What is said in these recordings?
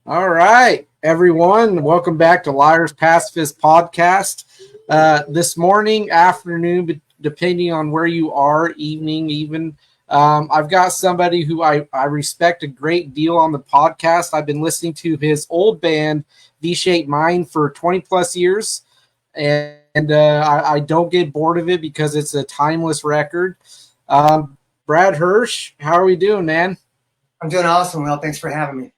All right, everyone. Welcome back to Liars Pacifist Podcast. This morning, afternoon, depending on where you are, evening even, I've got somebody who I respect a great deal on the podcast. I've been listening to his old band, V-Shaped Mind, for 20 plus years. And I don't get bored of it because it's a timeless record. Brad Hursh, how are we doing, man? I'm doing awesome, Will. Thanks for having me.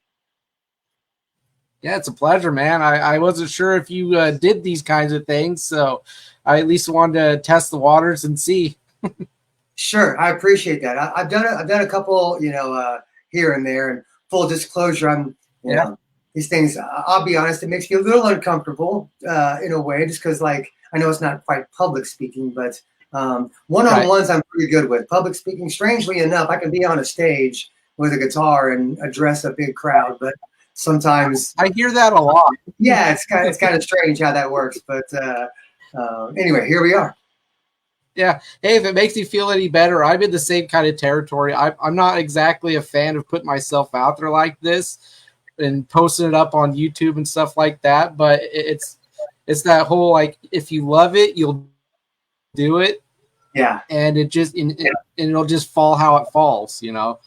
Yeah, it's a pleasure, man. I wasn't sure if you did these kinds of things, so I at least wanted to test the waters and see. Sure, I appreciate that. I've done a couple, here and there. And full disclosure, I'm, you know, these things. I'll be honest, it makes me a little uncomfortable in a way, just because, like, I know it's not quite public speaking, but one-on-ones I'm pretty good with. Public speaking, strangely enough, I can be on a stage with a guitar and address a big crowd, but sometimes I hear that a lot. Yeah, it's kind of strange how that works, but anyway, here we are. Yeah. Hey, if it makes you feel any better, I'm in the same kind of territory. I'm not exactly a fan of putting myself out there like this and posting it up on YouTube and stuff like that. But it's that whole, like, if you love it, you'll do it. Yeah. And and it'll just fall how it falls, For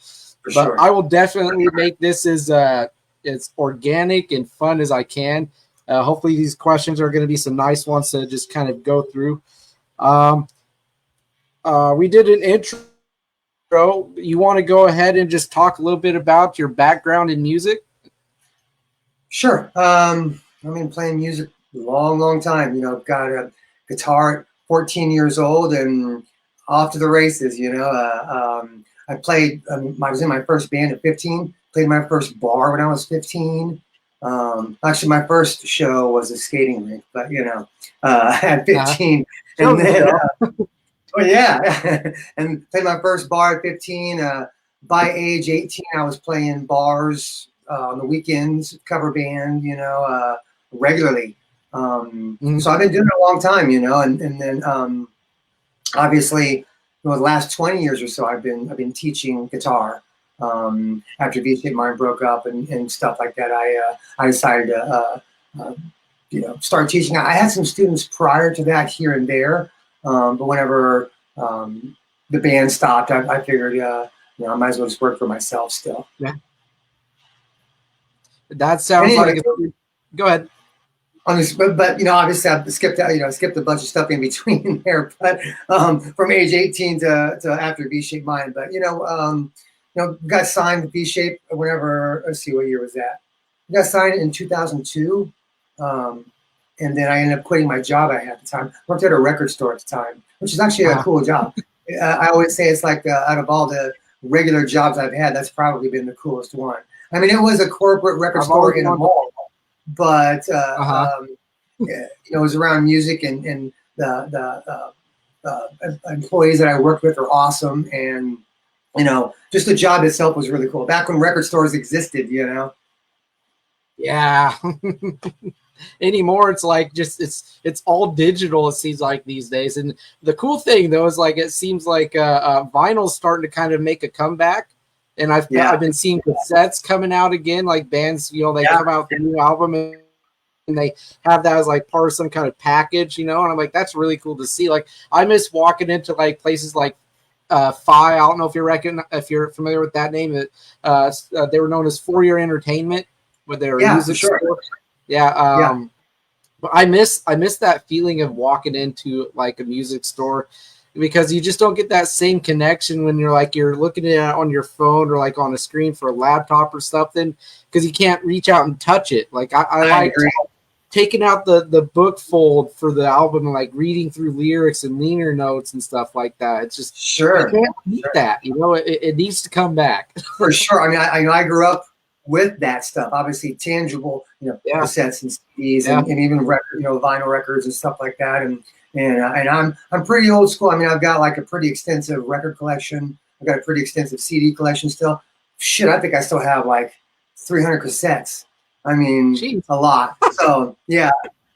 but sure. I will definitely make this as organic and fun as I can. Hopefully these questions are going to be some nice ones to just kind of go through. We did an intro. You want to go ahead and just talk a little bit about your background in music? Sure. I've been playing music a long time. I've got a guitar at 14 years old and off to the races. I played. I was in my first band at 15. Played my first bar when I was 15. Actually, my first show was a skating rink, but at 15, and then, and played my first bar at 15. By age 18, I was playing bars on the weekends, cover band, regularly. So I've been doing it a long time, and then obviously, the last 20 years or so, I've been teaching guitar. After V-Shaped Mind broke up and stuff like that, I decided to start teaching. I had some students prior to that here and there, but whenever the band stopped, I figured I might as well just work for myself still. Yeah, that sounds like. Go ahead. But obviously I skipped a bunch of stuff in between there. But from age 18 to after V-Shaped Mind, but got signed to V-Shape whenever. Let's see, what year was that? Got signed in 2002, and then I ended up quitting my job I had at the time. Worked at a record store at the time, which is actually a cool job. I always say it's like out of all the regular jobs I've had, that's probably been the coolest one. I mean, it was a corporate record store in a mall. But it was around music, and the employees that I worked with are awesome, and just the job itself was really cool. Back when record stores existed, Yeah. Anymore, it's like it's all digital. It seems like these days, and the cool thing though is like it seems like vinyl's starting to kind of make a comeback. And I've been seeing cassettes coming out again, like bands, they come out with a new album and they have that as like part of some kind of package, and I'm like, that's really cool to see. Like, I miss walking into like places like Phi. I don't know if you're familiar with that name. They were known as For Your Entertainment, with their music store. But I miss that feeling of walking into like a music store, because you just don't get that same connection when you're looking at it on your phone or like on a screen for a laptop or something, because you can't reach out and touch it. Like I like taking out the book fold for the album and like reading through lyrics and liner notes and stuff like that. It's just I can't beat that. It needs to come back. For sure. I mean, I grew up with that stuff, obviously tangible, cassettes and CDs and even record, vinyl records and stuff like that. And I'm pretty old school. I mean, I've got like a pretty extensive record collection. I've got a pretty extensive CD collection still. Shit, I think I still have like 300 cassettes. I mean, a lot. So yeah.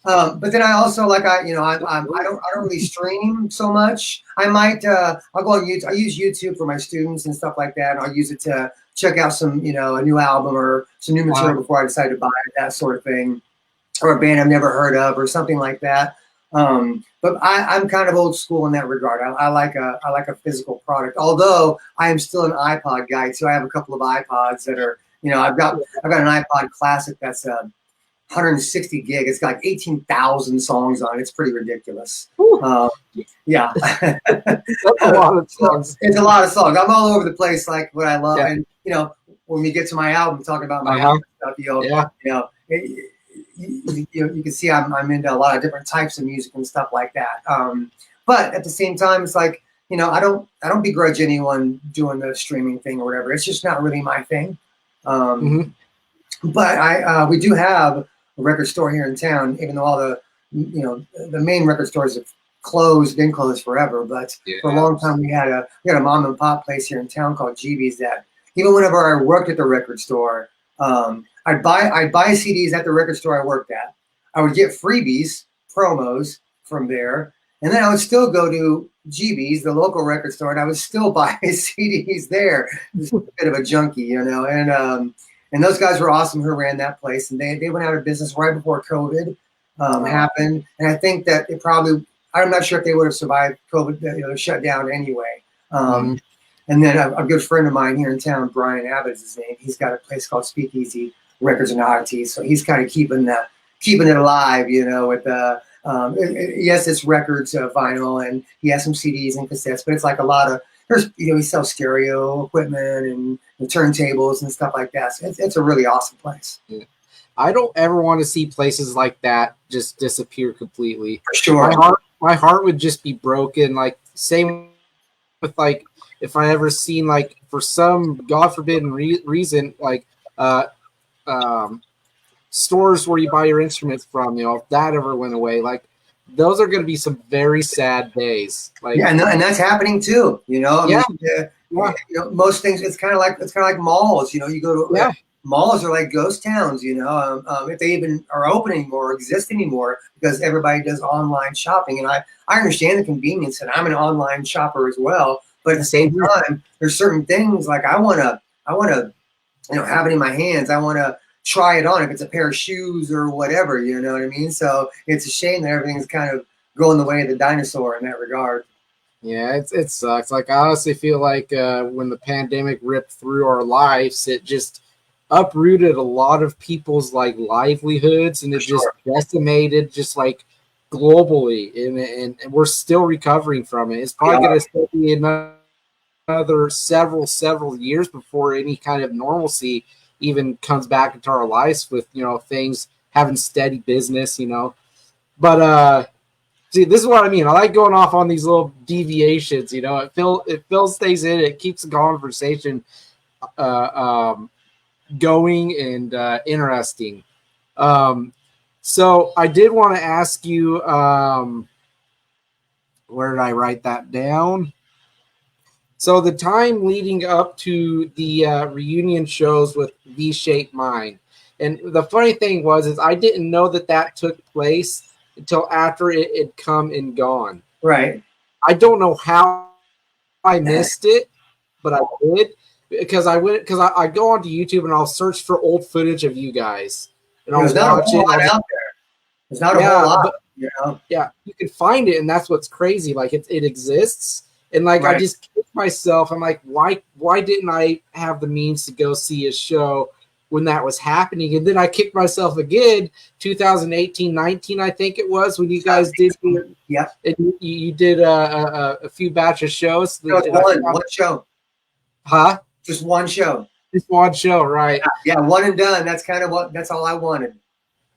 But then I also I don't really stream so much. I might I'll go on YouTube. I use YouTube for my students and stuff like that. And I'll use it to check out some, you know, a new album or some new material before I decide to buy it, that sort of thing, or a band I've never heard of or something like that. But I'm kind of old school in that regard. I like a physical product, although I am still an iPod guy too. I have a couple of iPods that are, you know, I've got an iPod Classic that's 160 gig. It's got like 18,000 songs on it. It's pretty ridiculous. Yeah. That's a lot of songs. It's a lot of songs. I'm all over the place, like what I love. And, you know, when we get to my album, talking about my album stuff, you know, you can see I'm into a lot of different types of music and stuff like that. But at the same time, it's like, you know, I don't begrudge anyone doing the streaming thing or whatever. It's just not really my thing. But we do have a record store here in town, even though all the, you know, the main record stores have been closed forever. But for a long time, we had a mom and pop place here in town called GB's that even whenever I worked at the record store, I'd buy CDs at the record store I worked at. I would get freebies, promos from there, and then I would still go to GB's, the local record store, and I would still buy CDs there. Just a bit of a junkie, you know. And those guys were awesome who ran that place, and they went out of business right before COVID happened. And I think that it probably, I'm not sure if they would have survived COVID, you know, shut down anyway. And then a good friend of mine here in town, Brian Abbott is his name. He's got a place called Speakeasy Records and Oddities, so he's kind of keeping it alive, you know. With yes, it's records, vinyl, and he has some CDs and cassettes, but it's like a lot of you know, he sells stereo equipment and turntables and stuff like that. So it's a really awesome place. Yeah. I don't ever want to see places like that just disappear completely. For sure, my heart would just be broken. Like same with like if I ever seen like for some God forbidden reason like stores where you buy your instruments from, you know, if that ever went away, like those are going to be some very sad days. Like and that's happening too. You know, I mean, you know, most things it's kind of like malls. You know, you go to malls are like ghost towns. You know, if they even are open anymore or exist anymore, because everybody does online shopping. And I understand the convenience, and I'm an online shopper as well. But at the same time, there's certain things like I want to, you know, have it in my hands. I want to try it on if it's a pair of shoes or whatever, you know what I mean? So it's a shame that everything's kind of going the way of the dinosaur in that regard. Yeah, it sucks. Like I honestly feel like when the pandemic ripped through our lives, it just uprooted a lot of people's like livelihoods, and it just decimated just like globally, and we're still recovering from it. It's probably going to still be another several years before any kind of normalcy even comes back into our lives with, you know, things having steady business, you know. But see, this is what I mean. I like going off on these little deviations, you know. It fills things in. It keeps the conversation going and interesting. So I did want to ask you, where did I write that down? So the time leading up to the reunion shows with V-Shaped Mind. And the funny thing is I didn't know that took place until after it had come and gone. Right. I don't know how I missed it, but I did because I go onto YouTube and I'll search for old footage of you guys. And I'll watch it. Out there. There's not a whole lot. But, you know? Yeah, you can find it, and that's what's crazy. Like it exists. And like I just kick myself. I'm like, why didn't I have the means to go see a show when that was happening? And then I kicked myself again, 2018-19, I think it was, when you guys did. Yeah. You did a few batch of shows. One show. Huh? Just one show. Just one show, right? Yeah, one and done. That's all I wanted.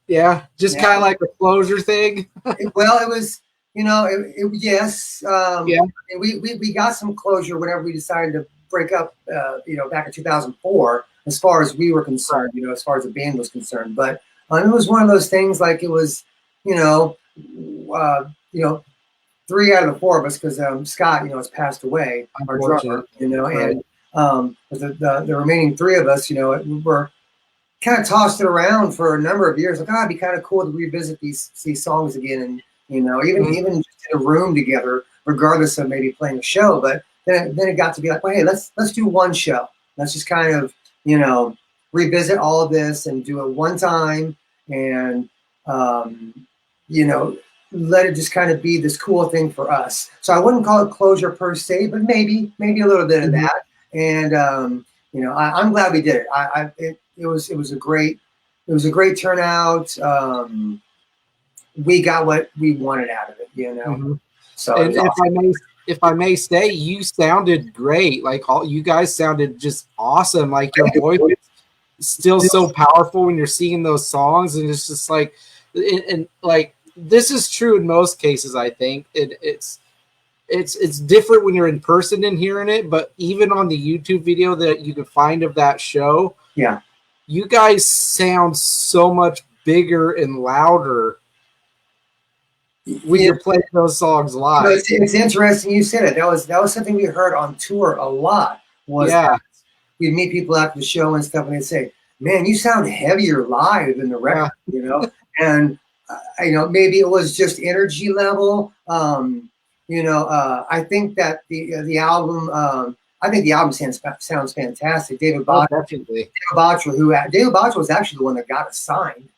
Yeah, just kind of like a closure thing. Well, it was. You know, yes. We got some closure whenever we decided to break up, you know, back in 2004, as far as we were concerned, you know, as far as the band was concerned. But it was one of those things like it was, you know, 3 out of the 4 of us, because Scott, you know, has passed away, our drummer, you know, and the remaining 3 of us, you know, we were kind of tossed it around for a number of years. Like, it'd be kind of cool to revisit these songs again, and you know, even just in a room together, regardless of maybe playing a show. But then it got to be like, well, hey, let's do one show. let's just kind of, you know, revisit all of this and do it one time, and you know, let it just kind of be this cool thing for us. So I wouldn't call it closure per se, but maybe a little bit of that. And you know, I'm glad we did it. It was a great turnout. We got what we wanted out of it, you know. So and if I may say, you sounded great. Like, all you guys sounded just awesome. Like, your voice is still so powerful when you're singing those songs, and it's just like, and like, this is true in most cases. I think it's different when you're in person and hearing it, but even on the YouTube video that you can find of that show, yeah, you guys sound so much bigger and louder when you're playing those songs live. You know, it's interesting you said it. That was something we heard on tour a lot. That we'd meet people after the show and stuff, and they'd say, "Man, you sound heavier live than the record," you know. And you know, maybe it was just energy level. You know, I think that the album, I think the album sounds fantastic. David Bottrill, David Bottrill was actually the one that got us signed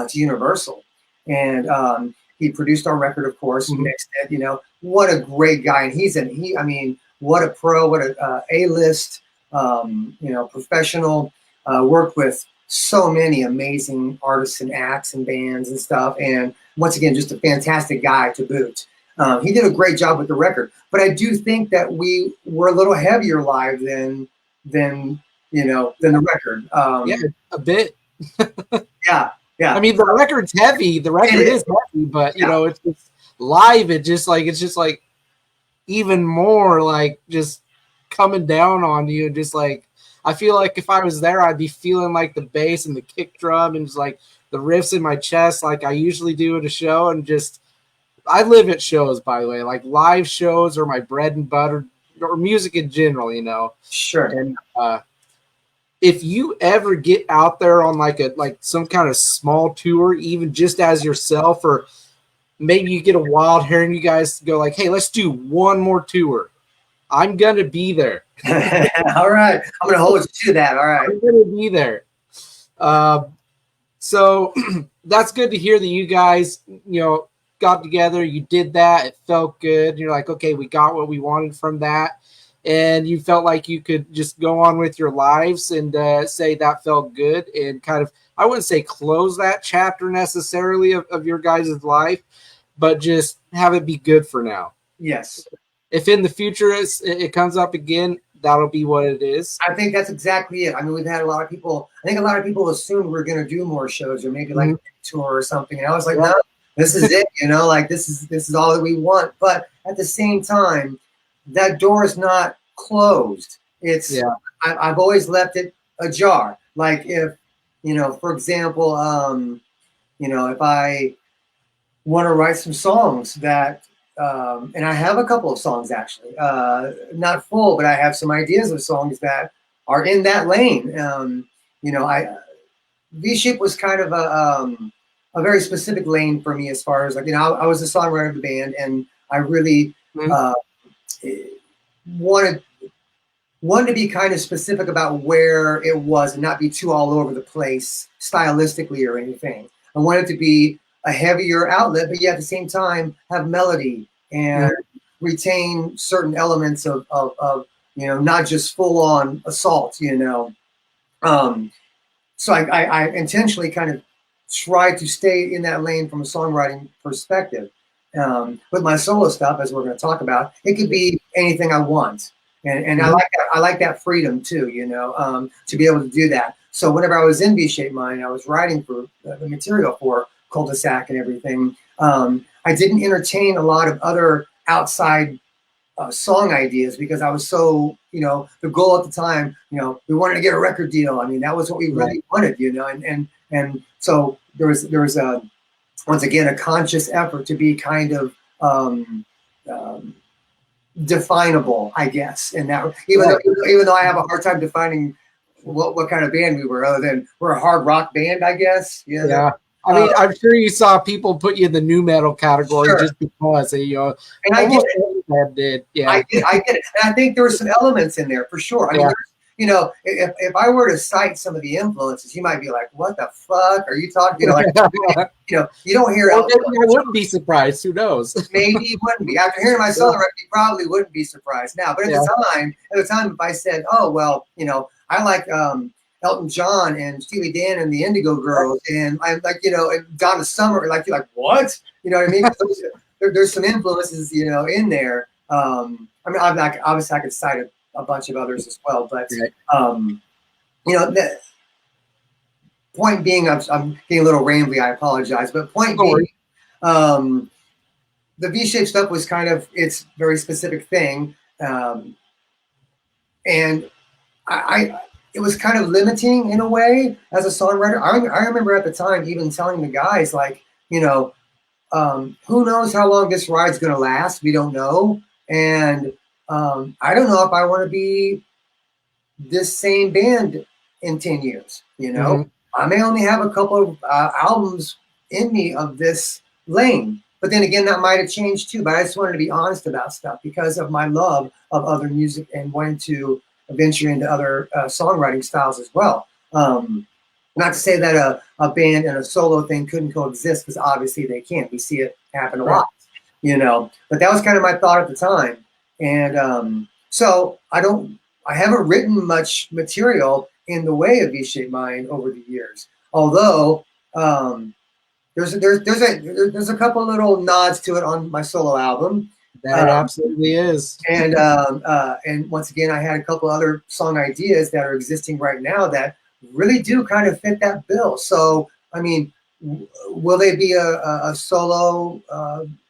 to Universal, and he produced our record, of course, mixed it. You know, what a great guy, and I mean, what a pro, what a A-list, you know, professional. Worked with so many amazing artists and acts and bands and stuff, and once again, just a fantastic guy to boot. He did a great job with the record, but I do think that we were a little heavier live than you know, than the record. Yeah, a bit. Yeah. I mean, the record's heavy. The record is heavy, but you know, it's live. It's just like even more like just coming down on you, and just like, I feel like if I was there, I'd be feeling like the bass and the kick drum and just like the riffs in my chest, like I usually do at a show. And just, I live at shows, by the way. Like, live shows are my bread and butter, or music in general, you know. Sure. And if you ever get out there on like some kind of small tour, even just as yourself, or maybe you get a wild hair and you guys go like, "Hey, let's do one more tour," I'm gonna be there. All right, I'm gonna hold you to that. All right, I'm gonna be there. So that's good to hear that you guys, you know, got together. You did that. It felt good. You're like, okay, we got what we wanted from that. And you felt like you could just go on with your lives and say that felt good, and kind of, I wouldn't say close that chapter necessarily of your guys' life, but just have it be good for now. Yes. If in the future it comes up again, that'll be what it is. I think that's exactly it. I mean, we've had a lot of people, I think a lot of people assumed we're going to do more shows, or maybe like a tour or something. And I was like, no, this is it, you know, like this is all that we want. But at the same time, that door is not closed. It's, I've always left it ajar. Like, if, you know, for example, you know, if I want to write some songs that, and I have a couple of songs actually, not full, but I have some ideas of songs that are in that lane. You know, V-Shape was kind of a very specific lane for me, as far as like, you know, I was the songwriter of the band, and I really wanted to be kind of specific about where it was and not be too all over the place stylistically or anything. I wanted to be a heavier outlet, but yet at the same time have melody and retain certain elements of you know, not just full on assault, you know. So I intentionally kind of tried to stay in that lane from a songwriting perspective. With my solo stuff, as we're going to talk about, it could be anything I want. And I like that. I like that freedom too, you know, to be able to do that. So whenever I was in V-Shape Mind, I was writing for the material for Cul-de-sac and everything. I didn't entertain a lot of other outside song ideas, because I was so, you know, the goal at the time, you know, we wanted to get a record deal. I mean, that was what we really wanted, you know, and so there was a, once again, a conscious effort to be kind of definable, I guess, in that, even though I have a hard time defining what kind of band we were, other than we're a hard rock band, I guess. You know, yeah. I mean, I'm sure you saw people put you in the new metal category just because, you know, and I get it. Did. Yeah, I get it. And I think there were some elements in there for sure. I mean, you know, if I were to cite some of the influences, you might be like, "What the fuck are you talking?" You know, like, you know, you don't hear. Well, maybe I wouldn't be surprised. Who knows? Maybe you wouldn't be. After hearing my solo record, you probably wouldn't be surprised now. But at the time, if I said, "Oh well, you know, I like Elton John and Steely Dan and the Indigo Girls, and I like, you know, and Donna Summer," like, you're like, "What?" You know what I mean? There's some influences, you know, in there. I mean, obviously I could cite a bunch of others as well, but you know, the point being, I'm getting a little rambly. I apologize, but point being, the V-shaped stuff was kind of its very specific thing, and it was kind of limiting in a way as a songwriter. I remember at the time even telling the guys, like, you know, who knows how long this ride's going to last? We don't know. And I don't know if I want to be this same band in 10 years. You know, I may only have a couple of albums in me of this lane. But then again, that might have changed too. But I just wanted to be honest about stuff because of my love of other music and wanting to venture into other songwriting styles as well. Not to say that a band and a solo thing couldn't coexist, because obviously they can. We see it happen a lot, you know. But that was kind of my thought at the time. And so I haven't written much material in the way of V-shaped mind over the years. Although there's a couple little nods to it on my solo album. That absolutely is. And once again, I had a couple other song ideas that are existing right now that really do kind of fit that bill. So, I mean, will they be a solo?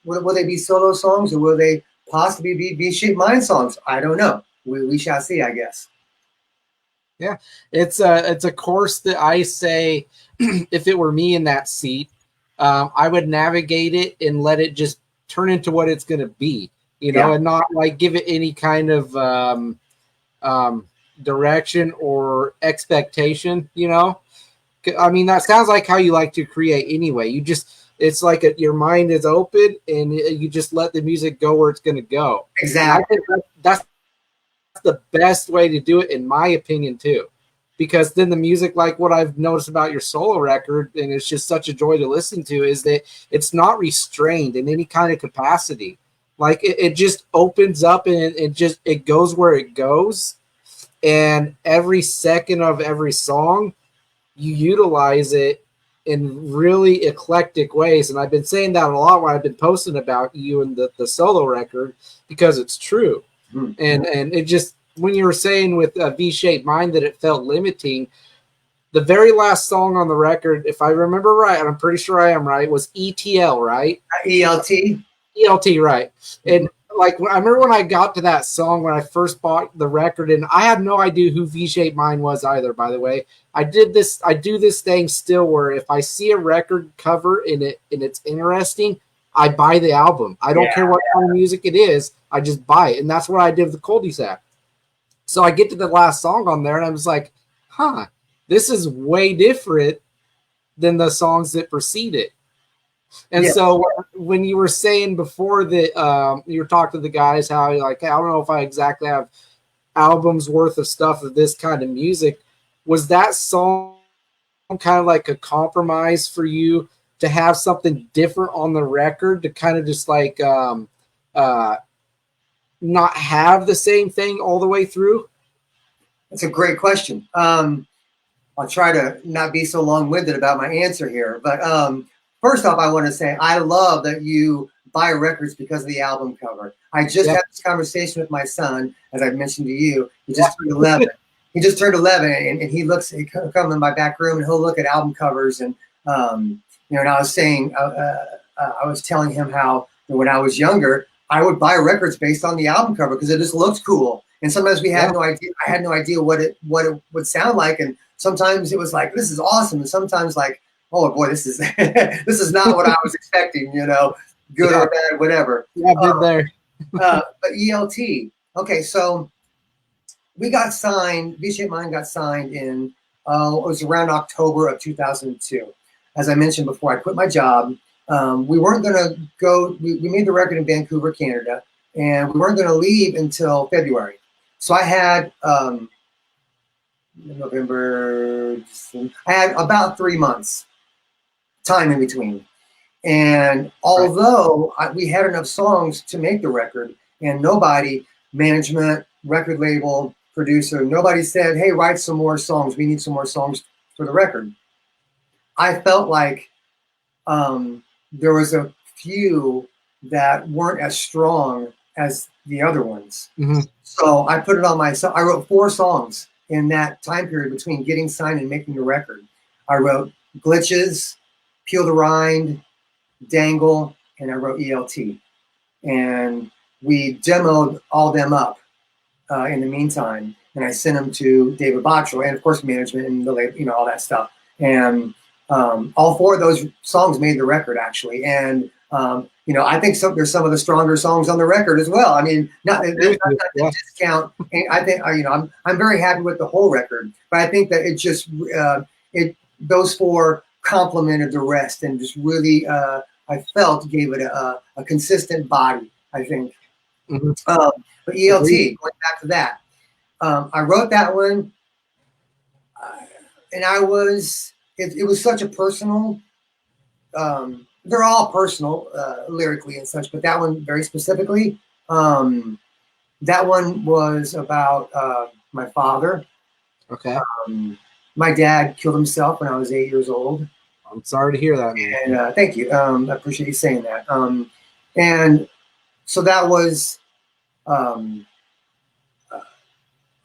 Will they be solo songs, or will they possibly be V-shaped mind songs? I don't know. We shall see, I guess. Yeah, it's a course that I say, if it were me in that seat, I would navigate it and let it just turn into what it's going to be, you know, and not like give it any kind of direction or expectation, you know. I mean, that sounds like how you like to create anyway. You just, it's like your mind is open and you just let the music go where it's going to go. Exactly. I think that's the best way to do it, in my opinion, too. Because then the music, like what I've noticed about your solo record, and it's just such a joy to listen to, is that it's not restrained in any kind of capacity. Like it just opens up and it goes where it goes. And every second of every song, you utilize it in really eclectic ways. And I've been saying that a lot when I've been posting about you and the solo record, because it's true. And it just, when you were saying with V-shaped mind that it felt limiting, the very last song on the record, if I remember right, and I'm pretty sure I am right, was ETL, right? ELT. ELT, right. And like, I remember when I got to that song when I first bought the record, and I had no idea who V-shaped mind was either, by the way. I do this thing still where if I see a record cover and it's interesting, I buy the album. I don't care what kind of music it is, I just buy it. And that's what I did with the Cul-de-sac. So I get to the last song on there and I was like, this is way different than the songs that precede it. And so when you were saying before that you were talking to the guys how you're like, hey, I don't know if I exactly have albums worth of stuff of this kind of music, was that song kind of like a compromise for you to have something different on the record, to kind of just like not have the same thing all the way through? That's a great question. I'll try to not be so long-winded about my answer here, but first off, I want to say I love that you buy records because of the album cover. I just had this conversation with my son, as I mentioned to you. He just turned 11. He just turned 11, and he comes in my back room and he'll look at album covers. And you know, and I was saying, I was telling him how when I was younger, I would buy records based on the album cover because it just looked cool. And sometimes we had no idea. I had no idea what it would sound like, and sometimes it was like, this is awesome, and sometimes like, oh boy, this is this is not what I was expecting. You know, good or bad, whatever. Yeah, good there. But ELT. Okay, so we got signed. V-shaped mind got signed in it was around October of 2002. As I mentioned before, I quit my job. We weren't going to go. We made the record in Vancouver, Canada, and we weren't going to leave until February. So I had November. I had about 3 months time in between. And although we had enough songs to make the record, and nobody, management, record label, producer, nobody said, hey, write some more songs. We need some more songs for the record. I felt like there was a few that weren't as strong as the other ones. Mm-hmm. So I put it on myself. I wrote 4 songs in that time period between getting signed and making the record. I wrote Glitches, Peel the Rind, Dangle, and I wrote ELT. And we demoed all them up in the meantime. And I sent them to David Bottrell and, of course, management and the, all that stuff. And all 4 of those songs made the record, actually. And I think there's some of the stronger songs on the record as well. I mean, not to discount. I think I'm very happy with the whole record, but I think that it just those 4 complemented the rest and just really I felt gave it a consistent body. I think. Mm-hmm. But ELT, going back to that, I wrote that one, and I was. It was such a personal. They're all personal lyrically and such, but that one very specifically, that one was about my father. Okay. My dad killed himself when I was 8 years old. I'm sorry to hear that, man. And thank you. I appreciate you saying that. And so that was a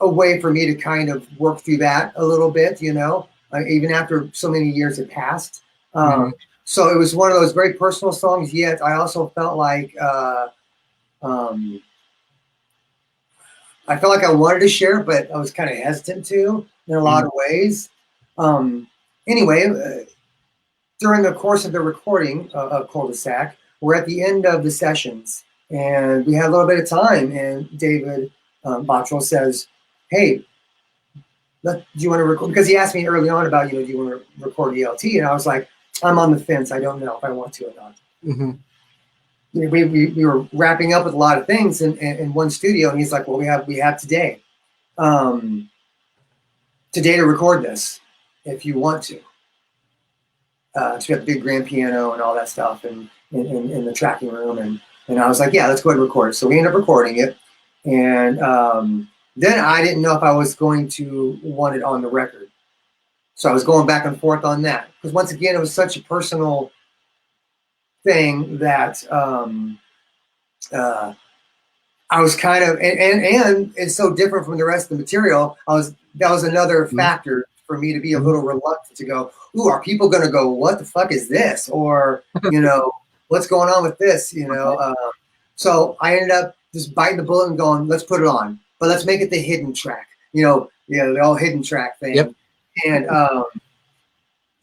way for me to kind of work through that a little bit, even after so many years had passed. So it was one of those very personal songs, yet I also felt like I I wanted to share, but I was kind of hesitant to in a lot of ways. Anyway, during the course of the recording of Cul-de-sac, we're at the end of the sessions, and we had a little bit of time, and David Bottrell says, hey, do you want to record? Because he asked me early on about, do you want to record ELT? And I was like, I'm on the fence. I don't know if I want to or not. Mm-hmm. We were wrapping up with a lot of things in one studio, and he's like, well, we have today. Today to record this, if you want to. So we have the big grand piano and all that stuff and in the tracking room. And I was like, yeah, let's go ahead and record it. So we ended up recording it. And then I didn't know if I was going to want it on the record. So I was going back and forth on that. Because once again, it was such a personal thing that I was kind of, and it's so different from the rest of the material. That was another factor for me to be a little reluctant to go, ooh, are people going to go, what the fuck is this? Or, what's going on with this? So I ended up just biting the bullet and going, let's put it on, but let's make it the hidden track, the all hidden track thing. Yep. And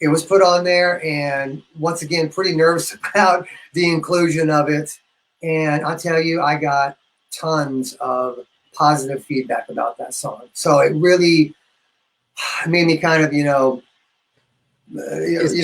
it was put on there, and once again, pretty nervous about the inclusion of it. And I'll tell you, I got tons of positive feedback about that song. So it really made me kind of, it's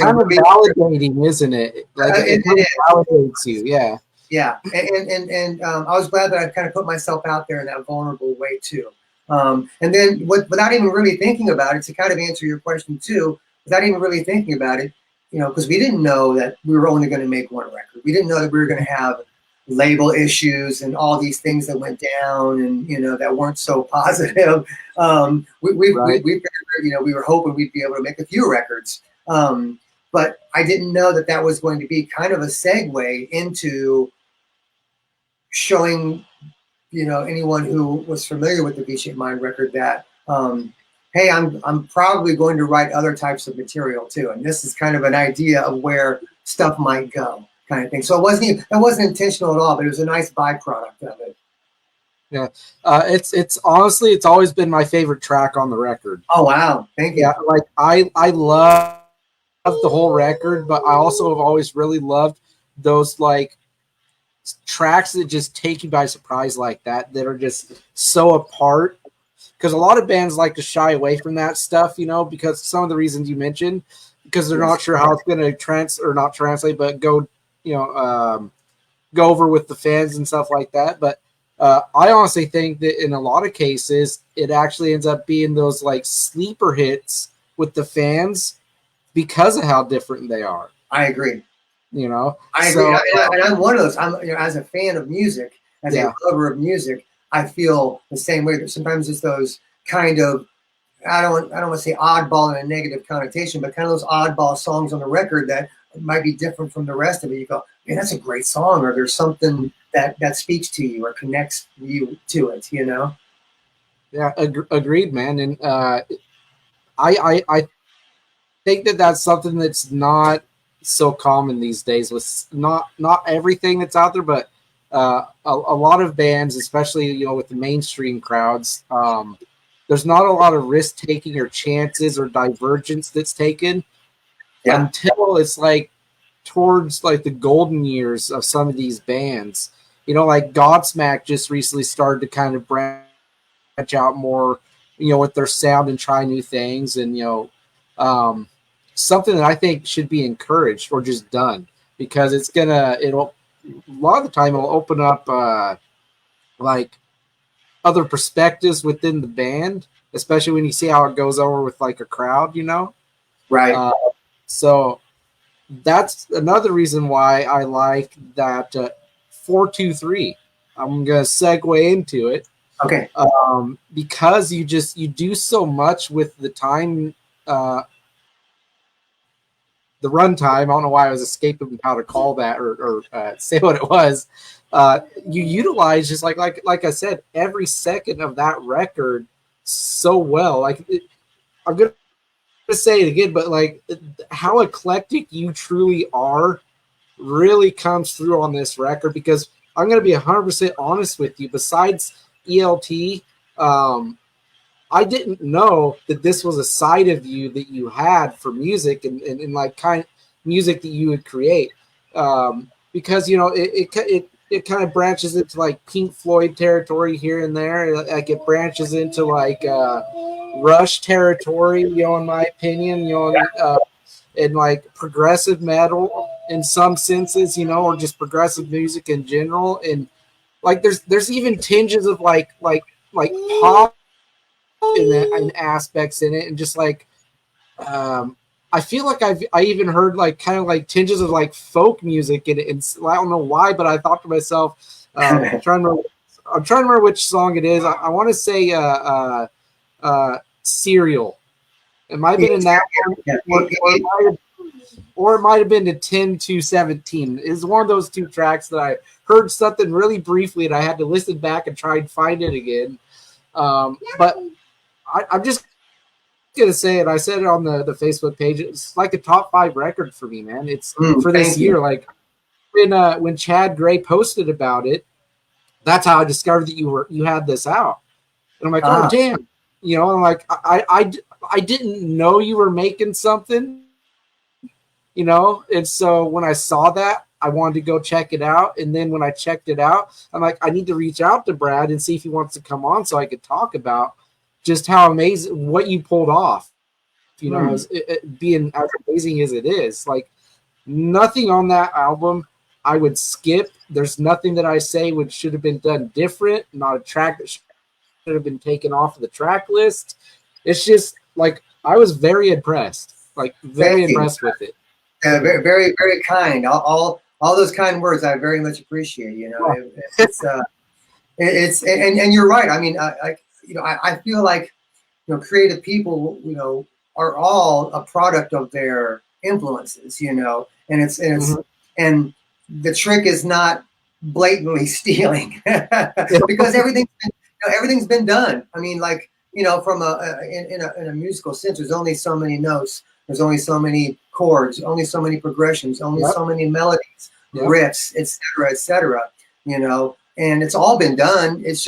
kind of validating, isn't it? Like it kind of validates you, yeah. Yeah, and I was glad that I kind of put myself out there in that vulnerable way too. And then without even really thinking about it, to kind of answer your question too, without even really thinking about it, because we didn't know that we were only going to make one record. We didn't know that we were going to have label issues and all these things that went down and, that weren't so positive. We were hoping we'd be able to make a few records. But I didn't know that was going to be kind of a segue into showing, anyone who was familiar with the V-Shaped Mind record that, hey, I'm probably going to write other types of material too. And this is kind of an idea of where stuff might go, kind of thing. So it wasn't intentional at all, but it was a nice byproduct of it. Yeah. It's honestly, it's always been my favorite track on the record. Oh, wow. Thank you. Yeah. Like I love the whole record, but I also have always really loved those like tracks that just take you by surprise like that are just so apart. Because a lot of bands like to shy away from that stuff, because some of the reasons you mentioned, because they're not sure how it's going to not translate, but go over with the fans and stuff like that. But I honestly think that in a lot of cases, it actually ends up being those like sleeper hits with the fans because of how different they are. I agree. You know, I agree, and I'm one of those. I'm, you know, as a fan of music, as a lover of music, I feel the same way. That sometimes it's those kind of, I don't want to say oddball in a negative connotation, but kind of those oddball songs on the record that might be different from the rest of it. You go, man, that's a great song, or there's something that speaks to you or connects you to it. You know? Yeah, agreed, man. And I think that that's something that's not so common these days with not everything that's out there, but a lot of bands, especially, you know, with the mainstream crowds, there's not a lot of risk taking or chances or divergence that's taken until it's like towards like the golden years of some of these bands. You know, like Godsmack just recently started to kind of branch out more, you know, with their sound and try new things, and you know, something that I think should be encouraged or just done, because it'll a lot of the time it'll open up like other perspectives within the band, especially when you see how it goes over with like a crowd, you know? Right. So that's another reason why I like that 4-2-3. I'm gonna segue into it. Okay. Because you do so much with the time, the runtime. I don't know why I was escaping how to call that or say what it was. You utilize just like I said, every second of that record so well. Like I'm gonna say it again, but like how eclectic you truly are really comes through on this record, because I'm going to be 100% honest with you. Besides ELT, I didn't know that this was a side of you that you had for music and like kind of music that you would create. Because, you know, it kind of branches into like Pink Floyd territory here and there. Like it branches into like Rush territory, you know, in my opinion, you know, and like progressive metal in some senses, you know, or just progressive music in general. And like there's even tinges of like pop in aspects in it, and just like I feel like I even heard like kind of like tinges of like folk music in it. And I don't know why, but I thought to myself, I'm trying to remember which song it is. I want to say Serial. It might have been in that one, or it might have been to 10-17. It's one of those two tracks that I heard something really briefly and I had to listen back and try and find it again. But I'm just gonna say it. I said it on the Facebook page. It's like a top 5 record for me, man. It's for this year. Like when Chad Gray posted about it, that's how I discovered that you had this out. And I'm like, oh damn, you know. I'm like, I didn't know you were making something, you know. And so when I saw that, I wanted to go check it out. And then when I checked it out, I'm like, I need to reach out to Brad and see if he wants to come on so I could talk about just how amazing what you pulled off, you know, it being as amazing as it is. Like nothing on that album I would skip. There's nothing that I say should have been done different. Not a track that should have been taken off of the track list. It's just like I was very impressed, like very impressed with it. Very, very, very kind. All those kind words I very much appreciate. You know, it's and you're right. I mean, I feel like, you know, creative people, you know, are all a product of their influences, you know, and and the trick is not blatantly stealing because everything's been done. I mean, like, you know, from in a musical sense, there's only so many notes, there's only so many chords, only so many progressions, only so many melodies, riffs, et cetera, you know. And it's all been done. It's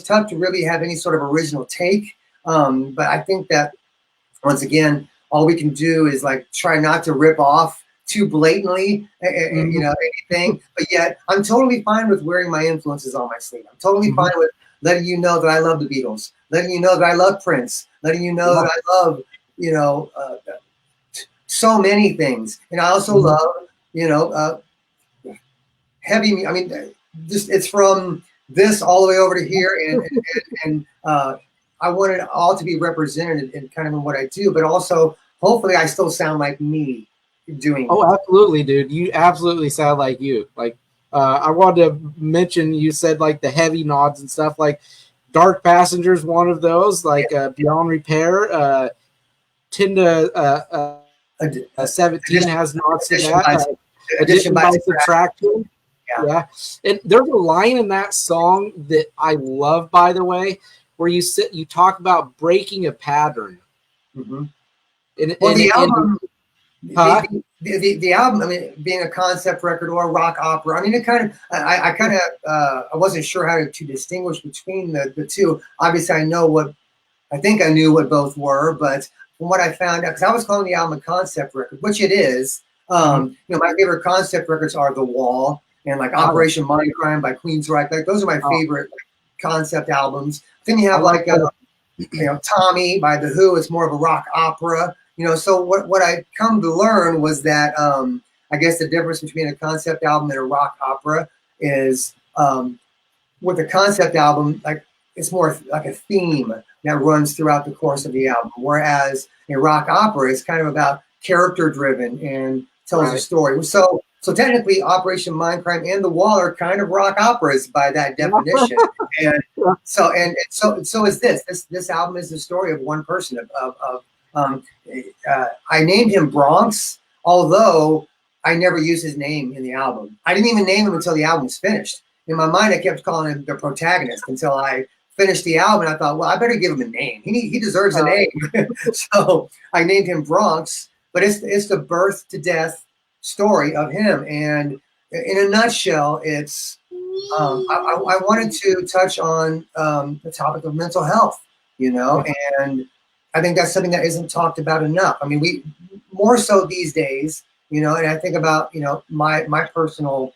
tough to really have any sort of original take. But I think that once again, all we can do is like try not to rip off too blatantly, you know, anything. But yet, I'm totally fine with wearing my influences on my sleeve. I'm totally fine with letting you know that I love the Beatles, letting you know that I love Prince, letting you know that I love, you know, so many things. And I also love, you know, heavy. I mean, just it's from this all the way over to here, and I want it all to be represented in kind of in what I do, but also hopefully I still sound like me doing. Oh, absolutely, dude. You absolutely sound like you. Like, I wanted to mention, you said like the heavy nods and stuff. Like, Dark Passenger's one of those. Like, Beyond Repair, Tinda 17 has nods to that. Addition by Subtraction. Yeah. And there's a line in that song that I love, by the way, where you talk about breaking a pattern. Mm-hmm. The album. The album, I mean, being a concept record or a rock opera, I mean, it kind of, I wasn't sure how to distinguish between the two. Obviously, I think I knew what both were, but from what I found out, because I was calling the album a concept record, which it is. My favorite concept records are The Wall and like Operation Mindcrime by Queensryche. Like those are my favorite concept albums. Then you have Tommy by The Who. It's more of a rock opera. So what I come to learn was that I guess the difference between a concept album and a rock opera is with a concept album, like it's more like a theme that runs throughout the course of the album, whereas a rock opera is kind of about character driven and tells a story. So technically, Operation Mindcrime and The Wall are kind of rock operas by that definition. And so is this. This album is the story of one person. I named him Bronx, although I never used his name in the album. I didn't even name him until the album was finished. In my mind, I kept calling him the protagonist until I finished the album. And I thought, well, I better give him a name. He deserves a name. So I named him Bronx. But it's the birth to death story of him. And in a nutshell, it's I wanted to touch on the topic of mental health, and I think that's something that isn't talked about enough. I mean, we more so these days, and I think about, my personal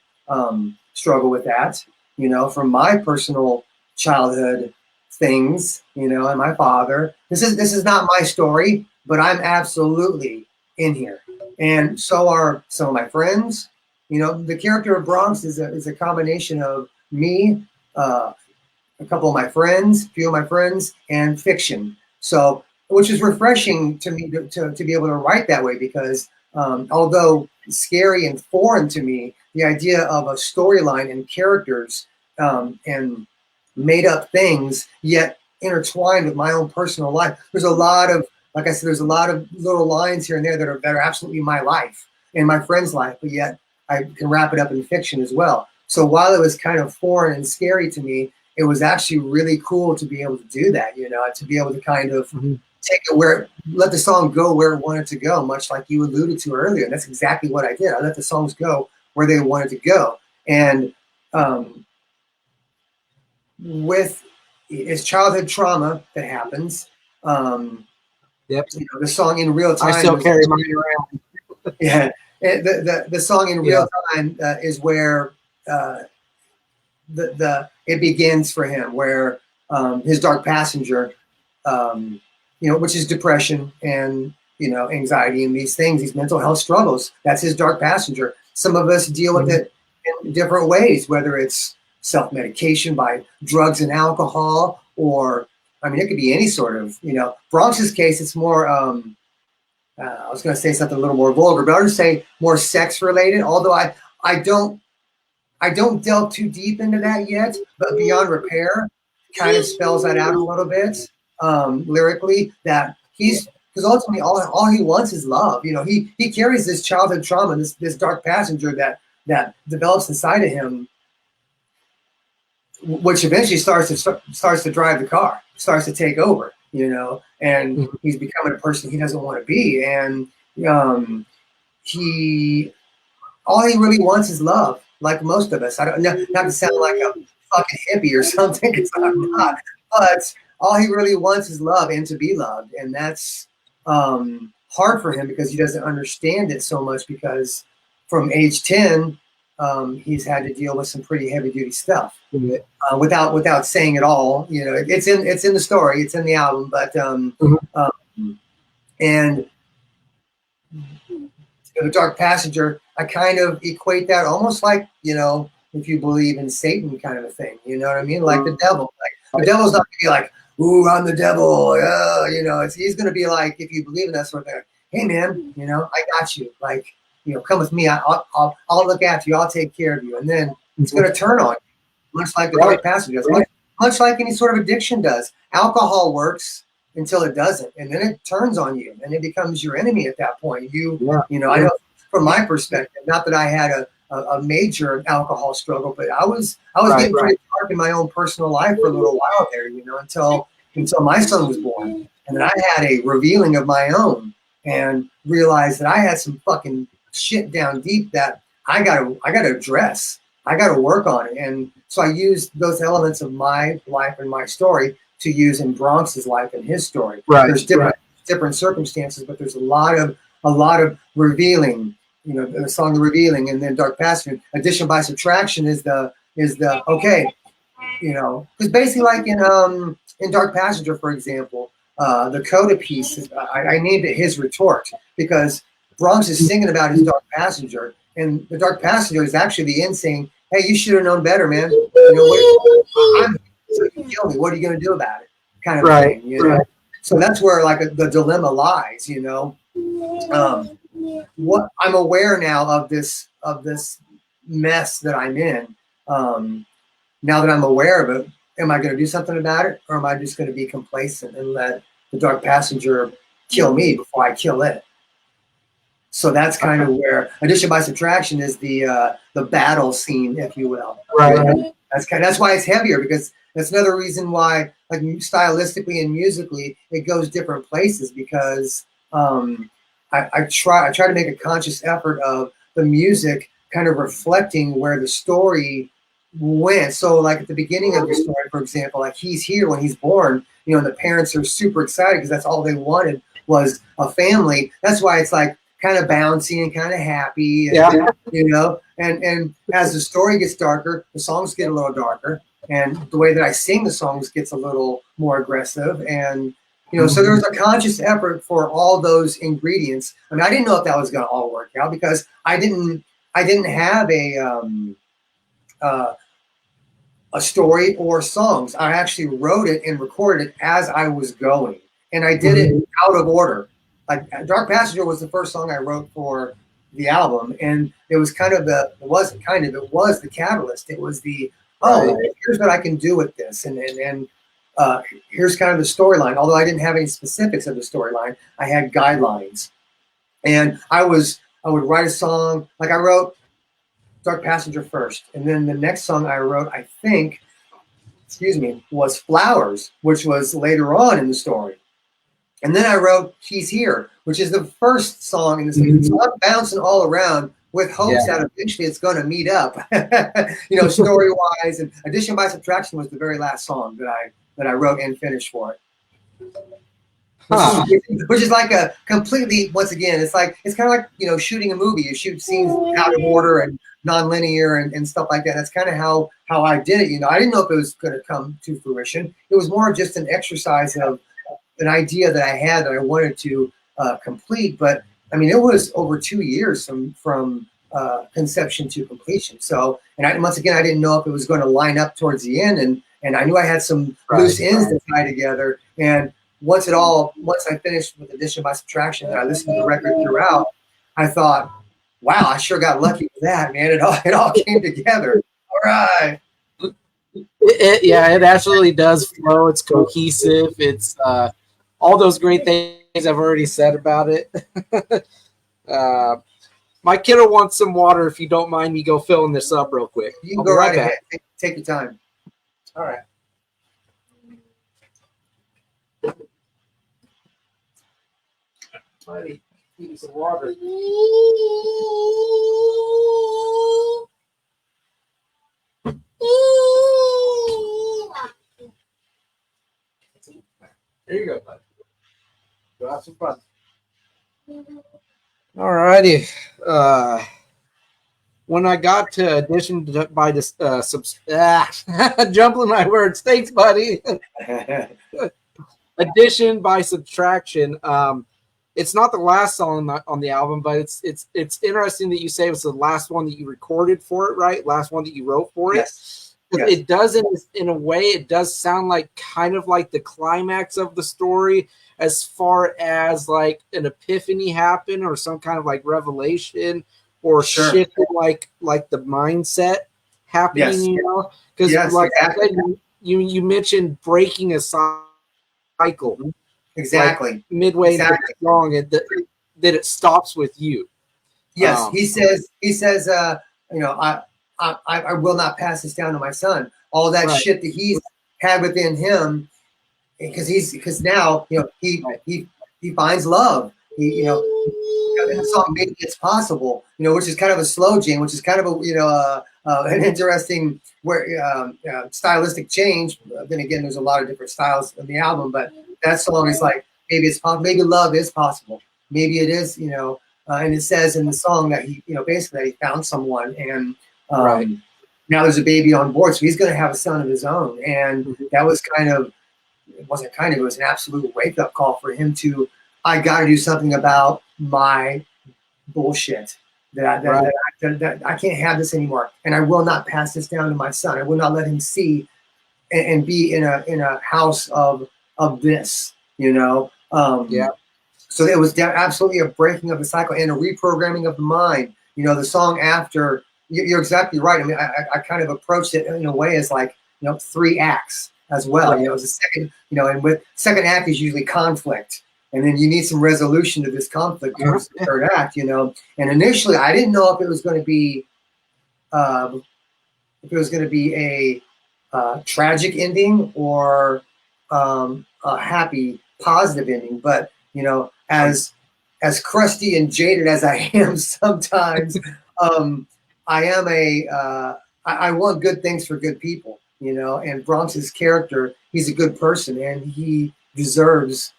struggle with that, from my personal childhood things, and my father. This is not my story, but I'm absolutely in here. And so are some of my friends. The character of Bronx is a combination of me, a couple of my friends, a few of my friends, and fiction. So, which is refreshing to me to be able to write that way, because although scary and foreign to me, the idea of a storyline and characters and made up things, yet intertwined with my own personal life. There's a lot of, like I said, there's a lot of little lines here and there that are absolutely my life and my friend's life, but yet I can wrap it up in fiction as well. So while it was kind of foreign and scary to me, it was actually really cool to be able to do that, to be able to kind of take it let the song go where it wanted to go, much like you alluded to earlier. And that's exactly what I did. I let the songs go where they wanted to go. And with his childhood trauma that happens, the song In Real Time. I still carry mine around. Yeah. The song In Real Time is where it begins for him, where his Dark Passenger, which is depression and anxiety and these things, these mental health struggles. That's his Dark Passenger. Some of us deal with it in different ways, whether it's self-medication by drugs and alcohol, or it could be any sort of, Bronx's case, it's more, I was going to say something a little more vulgar, but I would say more sex related, although I don't delve too deep into that yet, but Beyond Repair kind of spells that out a little bit lyrically, that because ultimately all he wants is love. He carries this childhood trauma, this Dark Passenger that develops inside of him, which eventually starts to drive the car, starts to take over, and he's becoming a person he doesn't want to be. And all he really wants is love, like most of us. I don't know, not to sound like a fucking hippie or something, because I'm not, but all he really wants is love and to be loved. And that's hard for him because he doesn't understand it so much, because from age 10, he's had to deal with some pretty heavy duty stuff without saying it all. It's in the story, it's in the album, but and the Dark Passenger, I kind of equate that almost like if you believe in Satan kind of a thing. You know what I mean? Like the devil. Like the devil's not gonna be like, ooh, I'm the devil. You know, he's gonna be like, if you believe in that sort of thing, hey man, you know, I got you. Like, you know, come with me. I'll look after you. I'll take care of you. And then it's gonna turn on you, much like the dark passage does. Much like any sort of addiction does. Alcohol works until it doesn't, and then it turns on you, and it becomes your enemy at that point. You know, I know from my perspective, not that I had a major alcohol struggle, but I was getting pretty dark in my own personal life for a little while there, you know, until my son was born, and then I had a revealing of my own and realized that I had some fucking shit down deep that I gotta address. I gotta work on it, and so I used those elements of my life and my story to use in Bronx's life and his story. There's different circumstances, but there's a lot of revealing. You know, the song "The Revealing," and then "Dark Passage." Addition by subtraction is the okay. You know, because basically, like in "Dark Passenger," for example, the coda piece is, I named it "His Retort" because Bronx is singing about his dark passenger, and the dark passenger is actually the end saying, "Hey, you should have known better, man. You know, so you can kill me. What are you going to do about it?" Kind of thing. You know? So that's where like the dilemma lies. You know, what I'm aware now of this mess that I'm in. Now that I'm aware of it, am I going to do something about it, or am I just going to be complacent and let the dark passenger kill me before I kill it? So that's kind of where addition by subtraction is the battle scene, if you will. Right. That's why it's heavier, because that's another reason why, like stylistically and musically, it goes different places, because I try to make a conscious effort of the music kind of reflecting where the story went. So like at the beginning of the story, for example, like he's here when he's born, you know, and the parents are super excited because that's all they wanted was a family. That's why it's like kind of bouncy and kind of happy, and, you know, and as the story gets darker, the songs get a little darker, and the way that I sing the songs gets a little more aggressive, and you know, so there was a conscious effort for all those ingredients. I mean, I didn't know if that was going to all work out, because I didn't have a story or songs. I actually wrote it and recorded it as I was going, and I did it out of order. Like "Dark Passenger" was the first song I wrote for the album, and it was kind of it was the catalyst. It was the here's what I can do with this, and here's kind of the storyline. Although I didn't have any specifics of the storyline, I had guidelines, and I would write a song. Like I wrote "Dark Passenger" first, and then the next song I wrote, I think, was "Flowers," which was later on in the story. And then I wrote "He's Here," which is the first song in the season. So I'm bouncing all around with hopes that eventually it's going to meet up, you know, story-wise. And addition by subtraction was the very last song that I wrote and finished for it. Which is like a completely, once again, it's kind of like, you know, shooting a movie. You shoot scenes out of order and non-linear and stuff like that. That's kind of how I did it. You know, I didn't know if it was going to come to fruition. It was more just an exercise of an idea that I had that I wanted to complete. But I mean, it was over 2 years from conception to completion. So, and once again, I didn't know if it was going to line up towards the end, and I knew I had some loose ends to tie together. And once I finished with addition by subtraction, and I listened to the record throughout, I thought, wow, I sure got lucky with that, man. It all came together. All right. It absolutely does flow. It's cohesive. It's all those great things I've already said about it. My kiddo wants some water. If you don't mind me go filling this up real quick. You can go right ahead. Take your time. All right. Buddy, give me some water. There you go, bud. Go have some fun. All righty. When I got to addition by this jumbling my words. Thanks, buddy. Addition by subtraction. it's not the last song on the album, but it's interesting that you say it was the last one that you recorded for it, right? Last one that you wrote for it. Yes. Yes. It does, in a way, it does sound like kind of like the climax of the story, as far as like an epiphany happened or some kind of like revelation or Sure. shift in like the mindset happening, Yes. you know? Because Yes, like exactly. you mentioned breaking a cycle. Exactly. Like midway into the song, that it stops with you. Yes, he says, you know, I will not pass this down to my son. All that Right. shit that he's had within him, because now, you know, he finds love. He, you know, in the song "Maybe It's Possible," you know, which is kind of a slow jam, which is kind of a, you know, an interesting stylistic change. Then again, there's a lot of different styles in the album, but that song is like, maybe it's possible, maybe love is possible, maybe it is, you know. And it says in the song that he, you know, basically that he found someone, and Right. now there's a baby on board, so he's going to have a son of his own. And that was kind of, it wasn't kind of, it was an absolute wake up call for him to, I got to do something about my bullshit. That I can't have this anymore, and I will not pass this down to my son. I will not let him see and be in a house of this, you know. Yeah. So it was absolutely a breaking of the cycle and a reprogramming of the mind. You know, the song after, you're exactly right. I mean, I kind of approached it in a way as like, you know, 3 acts as well. Right. You know, it's a second, you know, and with second act is usually conflict. And then you need some resolution to this conflict towards the third act, you know. And initially I didn't know if it was going to be a tragic ending or a happy, positive ending. But, you know, as crusty and jaded as I am sometimes, I want good things for good people, you know. And Bronx's character, he's a good person and he deserves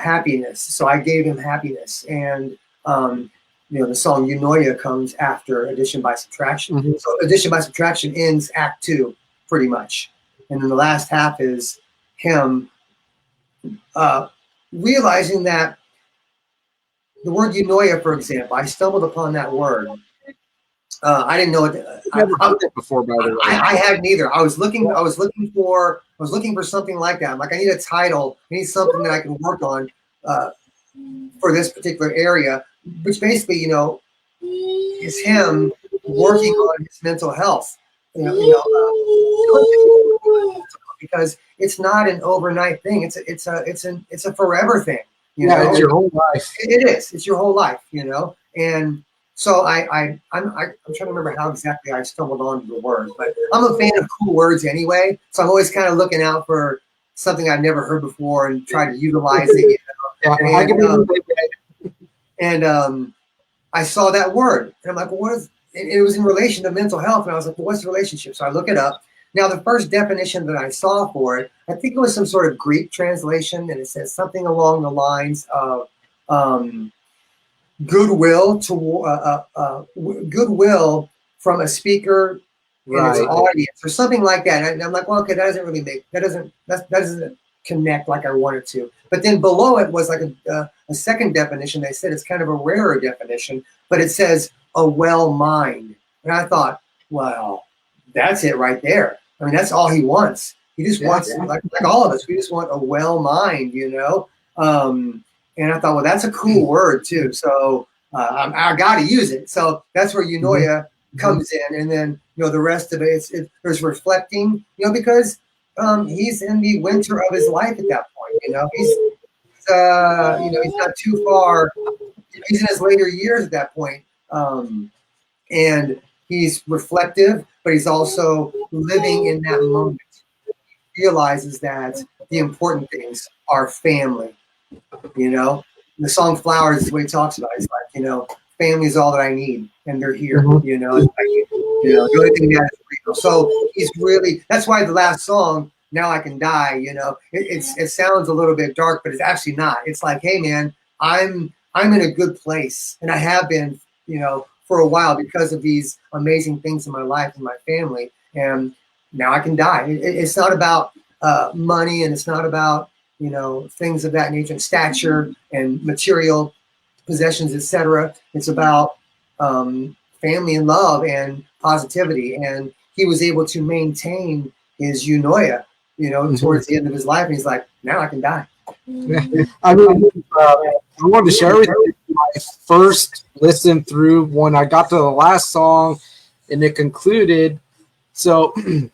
happiness. So I gave him happiness. And you know, the song Eunoia comes after Addition by Subtraction. So Addition by Subtraction ends Act 2 pretty much, and then the last half is him realizing that the word eunoia, for example, I stumbled upon that word. I didn't know it. I've never heard it before, by the way. I hadn't either. I was looking for something like that. I'm like, I need a title. I need something that I can work on for this particular area, which basically, you know, is him working on his mental health. Because it's not an overnight thing. It's a forever thing. You know? It's your whole life. It is. It's your whole life. You know. And so I'm trying to remember how exactly I stumbled onto the word, but I'm a fan of cool words anyway. So I'm always kind of looking out for something I've never heard before and try to utilize it. You know? And I saw that word, and I'm like, well, what is? It was in relation to mental health, and I was like, well, what's the relationship? So I look it up. Now, the first definition that I saw for it, I think it was some sort of Greek translation, and it says something along the lines of goodwill from a speaker and its audience, or something like that. And I'm like, well, okay, that doesn't connect like I wanted to. But then below it was like a second definition. They said it's kind of a rarer definition, but it says a well mind. And I thought, well, that's it right there. I mean, that's all he wants. He just wants, like all of us, we just want a well mind, you know? And I thought, well, that's a cool word too. So I got to use it. So that's where eunoia comes in. And then, you know, the rest of it, there's reflecting, you know, because he's in the winter of his life at that point. You know, he's he's not too far. He's in his later years at that point. And he's reflective, but he's also living in that moment. He realizes that the important things are family. You know, the song "Flowers" is what he talks about. He's like, you know, family is all that I need, and they're here. You know, it's like, you know, the only thing that is real. So he's really. That's why the last song, "Now I Can Die," you know, it sounds a little bit dark, but it's actually not. It's like, hey, man, I'm in a good place, and I have been, you know, for a while because of these amazing things in my life and my family, and now I can die. It's not about money, and it's not about, you know, things of that nature, and stature and material. possessions, etc. It's about family and love and positivity. And he was able to maintain his eunoia, towards the end of his life. And he's like, now I can die. Yeah. I mean, I wanted to share with you my first listen through when I got to the last song and it concluded. So, a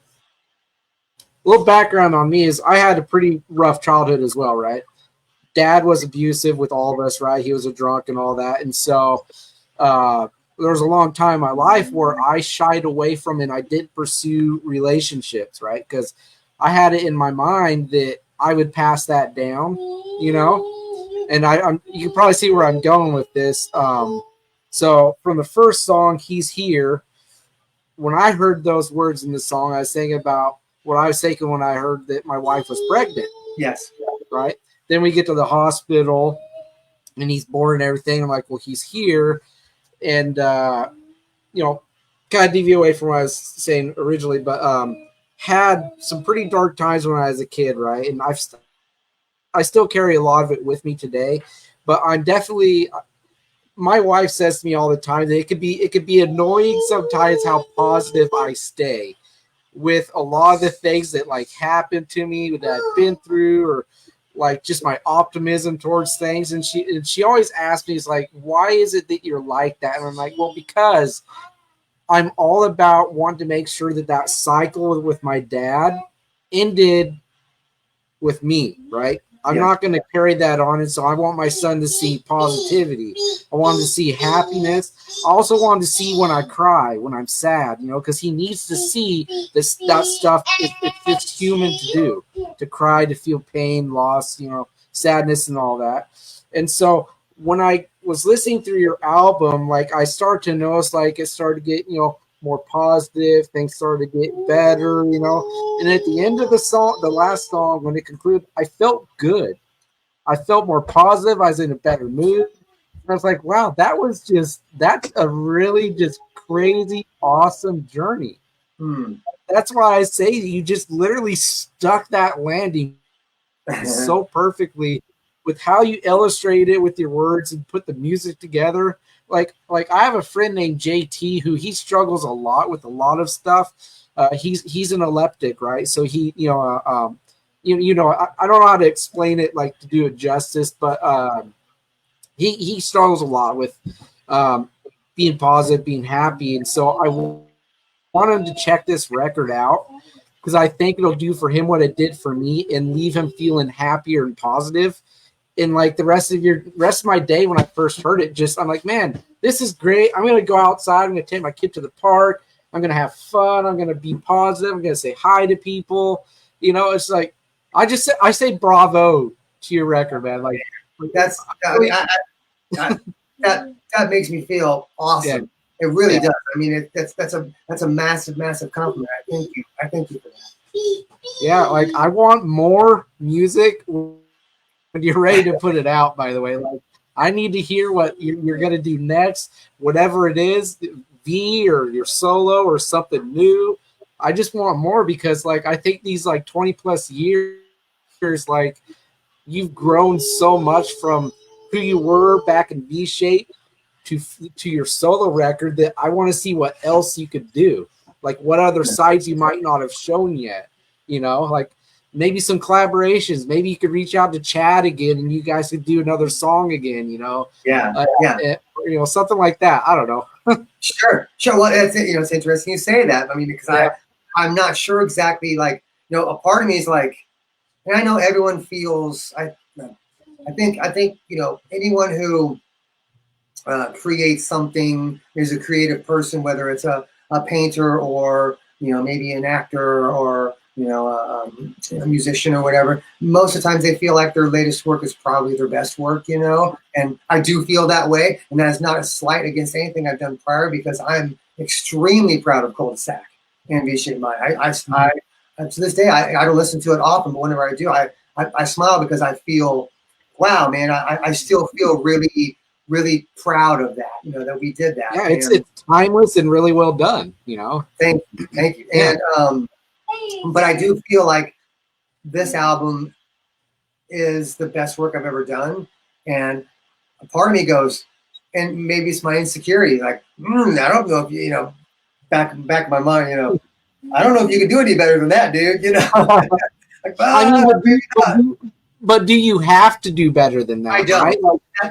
little background on me is I had a pretty rough childhood as well, right? Dad was abusive with all of us, right? He was a drunk and all that. And so there was a long time in my life where I shied away from and I didn't pursue relationships, right? Because I had it in my mind that I would pass that down, and you can probably see where I'm going with this. So from the first song, He's Here, when I heard those words in the song, I was thinking about what I was thinking when I heard that my wife was pregnant. Yes. Right. Then we get to the hospital and he's born and everything. I'm like, well, he's here. And, kind of deviate away from what I was saying originally, but had some pretty dark times when I was a kid, right? And I still carry a lot of it with me today, but I'm definitely. My wife says to me all the time that it could be annoying sometimes how positive I stay with a lot of the things that like happened to me that I've been through, or like just my optimism towards things. And she always asks me, is like, why is it that you're like that? And I'm like, well, because I'm all about wanting to make sure that cycle with my dad ended with me, right? I'm not going to carry that on. And so I want my son to see positivity. I want him to see happiness. I also want him to see when I cry, when I'm sad, because he needs to see that stuff. It's human to do, to cry, to feel pain, loss, sadness and all that. And so when I was listening through your album, like I started to notice, like it started to get, more positive, things started to get better, and at the end of the song, the last song, when it concluded, I felt good. I felt more positive. I was in a better mood. I was like, wow, that's a really just crazy, awesome journey. That's why I say you just literally stuck that landing so perfectly with how you illustrated it with your words and put the music together. Like I have a friend named JT who he struggles a lot with a lot of stuff. He's an eclectic, right? So he, I don't know how to explain it, like to do it justice, but he struggles a lot with being positive, being happy, and so I want him to check this record out because I think it'll do for him what it did for me and leave him feeling happier and positive. And like the rest of my day when I first heard it, I'm like, man, this is great. I'm gonna go outside. I'm gonna take my kid to the park. I'm gonna have fun. I'm gonna be positive. I'm gonna say hi to people. It's like I say bravo to your record, man. Like that's that makes me feel awesome. Yeah. It really does. I mean, that's a massive compliment. I thank you for that. Yeah, like I want more music. When you're ready to put it out, by the way, like I need to hear what you're going to do next, whatever it is, V or your solo or something new. I just want more because like, I think these like 20 plus years, like you've grown so much from who you were back in V shape to your solo record that I want to see what else you could do. Like what other sides you might not have shown yet, like, maybe some collaborations. Maybe you could reach out to Chad again, and you guys could do another song again. Something like that. I don't know. Sure. Well, it's interesting you say that. I mean, because I'm not sure exactly. Like, a part of me is like, and I know everyone feels. I think anyone who creates something is a creative person, whether it's a painter or maybe an actor or a musician or whatever. Most of the times they feel like their latest work is probably their best work, and I do feel that way. And that is not a slight against anything I've done prior because I'm extremely proud of Cul-de-sac and V-Shaped Mind. I to this day, I don't listen to it often, but whenever I do, I smile because I feel, wow, man, I still feel really, really proud of that, that we did that. Yeah, it's timeless and really well done, Thank you. Yeah. And, but I do feel like this album is the best work I've ever done. And a part of me goes, and maybe it's my insecurity, like, I don't know if you know, back in my mind, you know, I don't know if you can do any better than that, dude. You know, like, I mean, but do you have to do better than that? I don't. Right?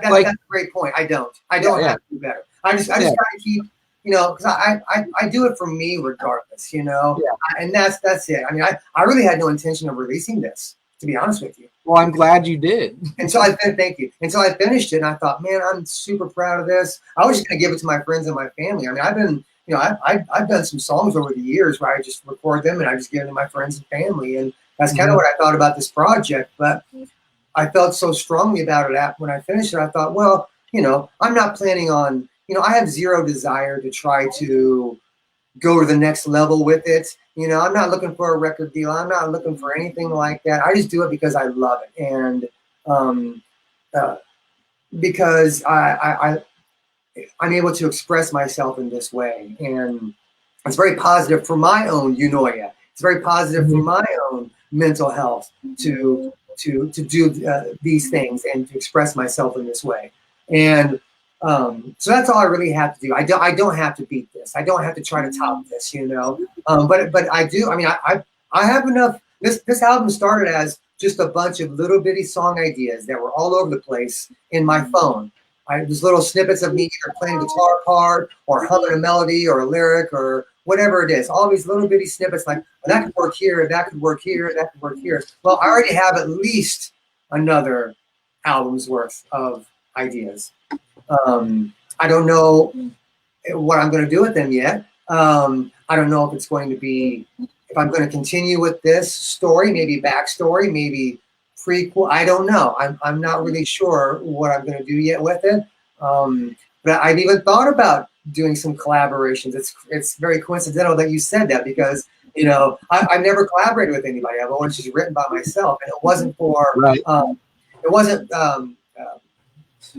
That's a great point. I don't have to do better. I just try to keep, you know, because I do it for me regardless, you know, and that's it. I mean, I really had no intention of releasing this, to be honest with you. Well, I'm glad you did. And so thank you. And so I finished it, and I thought, man, I'm super proud of this. I was just going to give it to my friends and my family. I mean, I've been, you know, I've done some songs over the years where I just record them and I just give them to my friends and family, and that's kind of what I thought about this project. But I felt so strongly about it when I finished it. I thought, well, you know, I'm not planning on, you know, I have zero desire to try to go to the next level with it. You know, I'm not looking for a record deal. I'm not looking for anything like that. I just do it because I love it. And because I'm able to express myself in this way. And it's very positive for my own eunoia. It's very positive for my own mental health to do these things and to express myself in this way. And so that's all I really have to do. I don't have to beat this. I don't have to try to top this, you know. But I do. I mean, I have enough. This album started as just a bunch of little bitty song ideas that were all over the place in my phone. There's little snippets of me either playing a guitar part or humming a melody or a lyric or whatever it is. All these little bitty snippets like, well, that could work here, that could work here, that could work here. Well, I already have at least another album's worth of ideas. I don't know what I'm going to do with them yet. I don't know if it's going to be, if I'm going to continue with this story, maybe backstory, maybe prequel. I don't know. I'm not really sure what I'm going to do yet with it. But I've even thought about doing some collaborations. It's very coincidental that you said that because, you know, I've never collaborated with anybody. I've always just written by myself, and it wasn't for, it wasn't,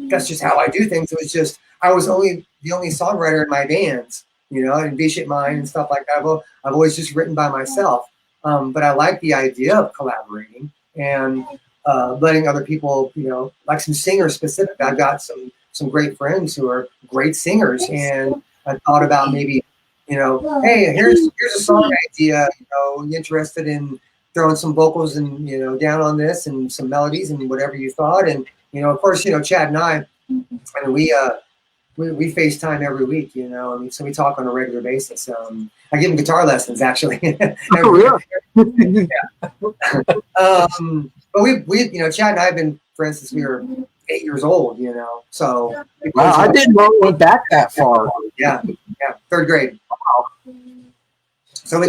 that's just how I do things. It was just, I was the only songwriter in my bands, you know, and V-Shaped Mind and stuff like that. I've always just written by myself. But I like the idea of collaborating and letting other people, you know, like some singers specifically. I've got some great friends who are great singers, and I thought about maybe, you know, hey, here's a song idea, you know, you interested in throwing some vocals and, you know, down on this and some melodies and whatever you thought. And, you know, of course, you know, Chad and I mean, we FaceTime every week, you know. I mean, so we talk on a regular basis. I give him guitar lessons, actually. Oh, really? Yeah. But we, you know, Chad and I have been friends since we were 8 years old, you know. So wow, I didn't know it went back that far. Yeah, third grade. Wow. So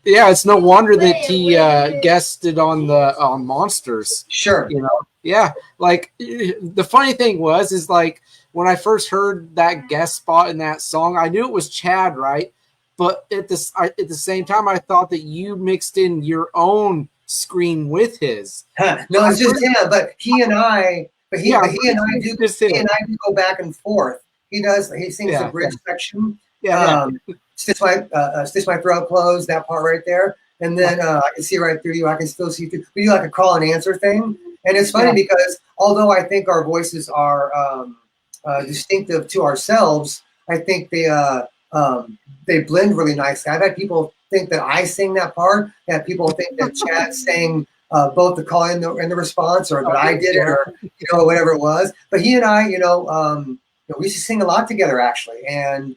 it's no wonder that he guested on Monsters. Sure. You know, yeah. Like the funny thing is like when I first heard that guest spot in that song, I knew it was Chad, right? But at the same time, I thought that you mixed in your own screen with his. No, it's just him. But he and I do go back and forth. He sings the bridge section. Stitch my throat closed, that part right there. And then I can see right through you. I can still see through. We do like a call and answer thing. And it's funny because although I think our voices are distinctive to ourselves, I think they blend really nicely. I've had people think that I sing that part. I've had people think that Chad sang both the call and the response, or that I did it, or, you know, whatever it was. But he and I, you know, we used to sing a lot together, actually. And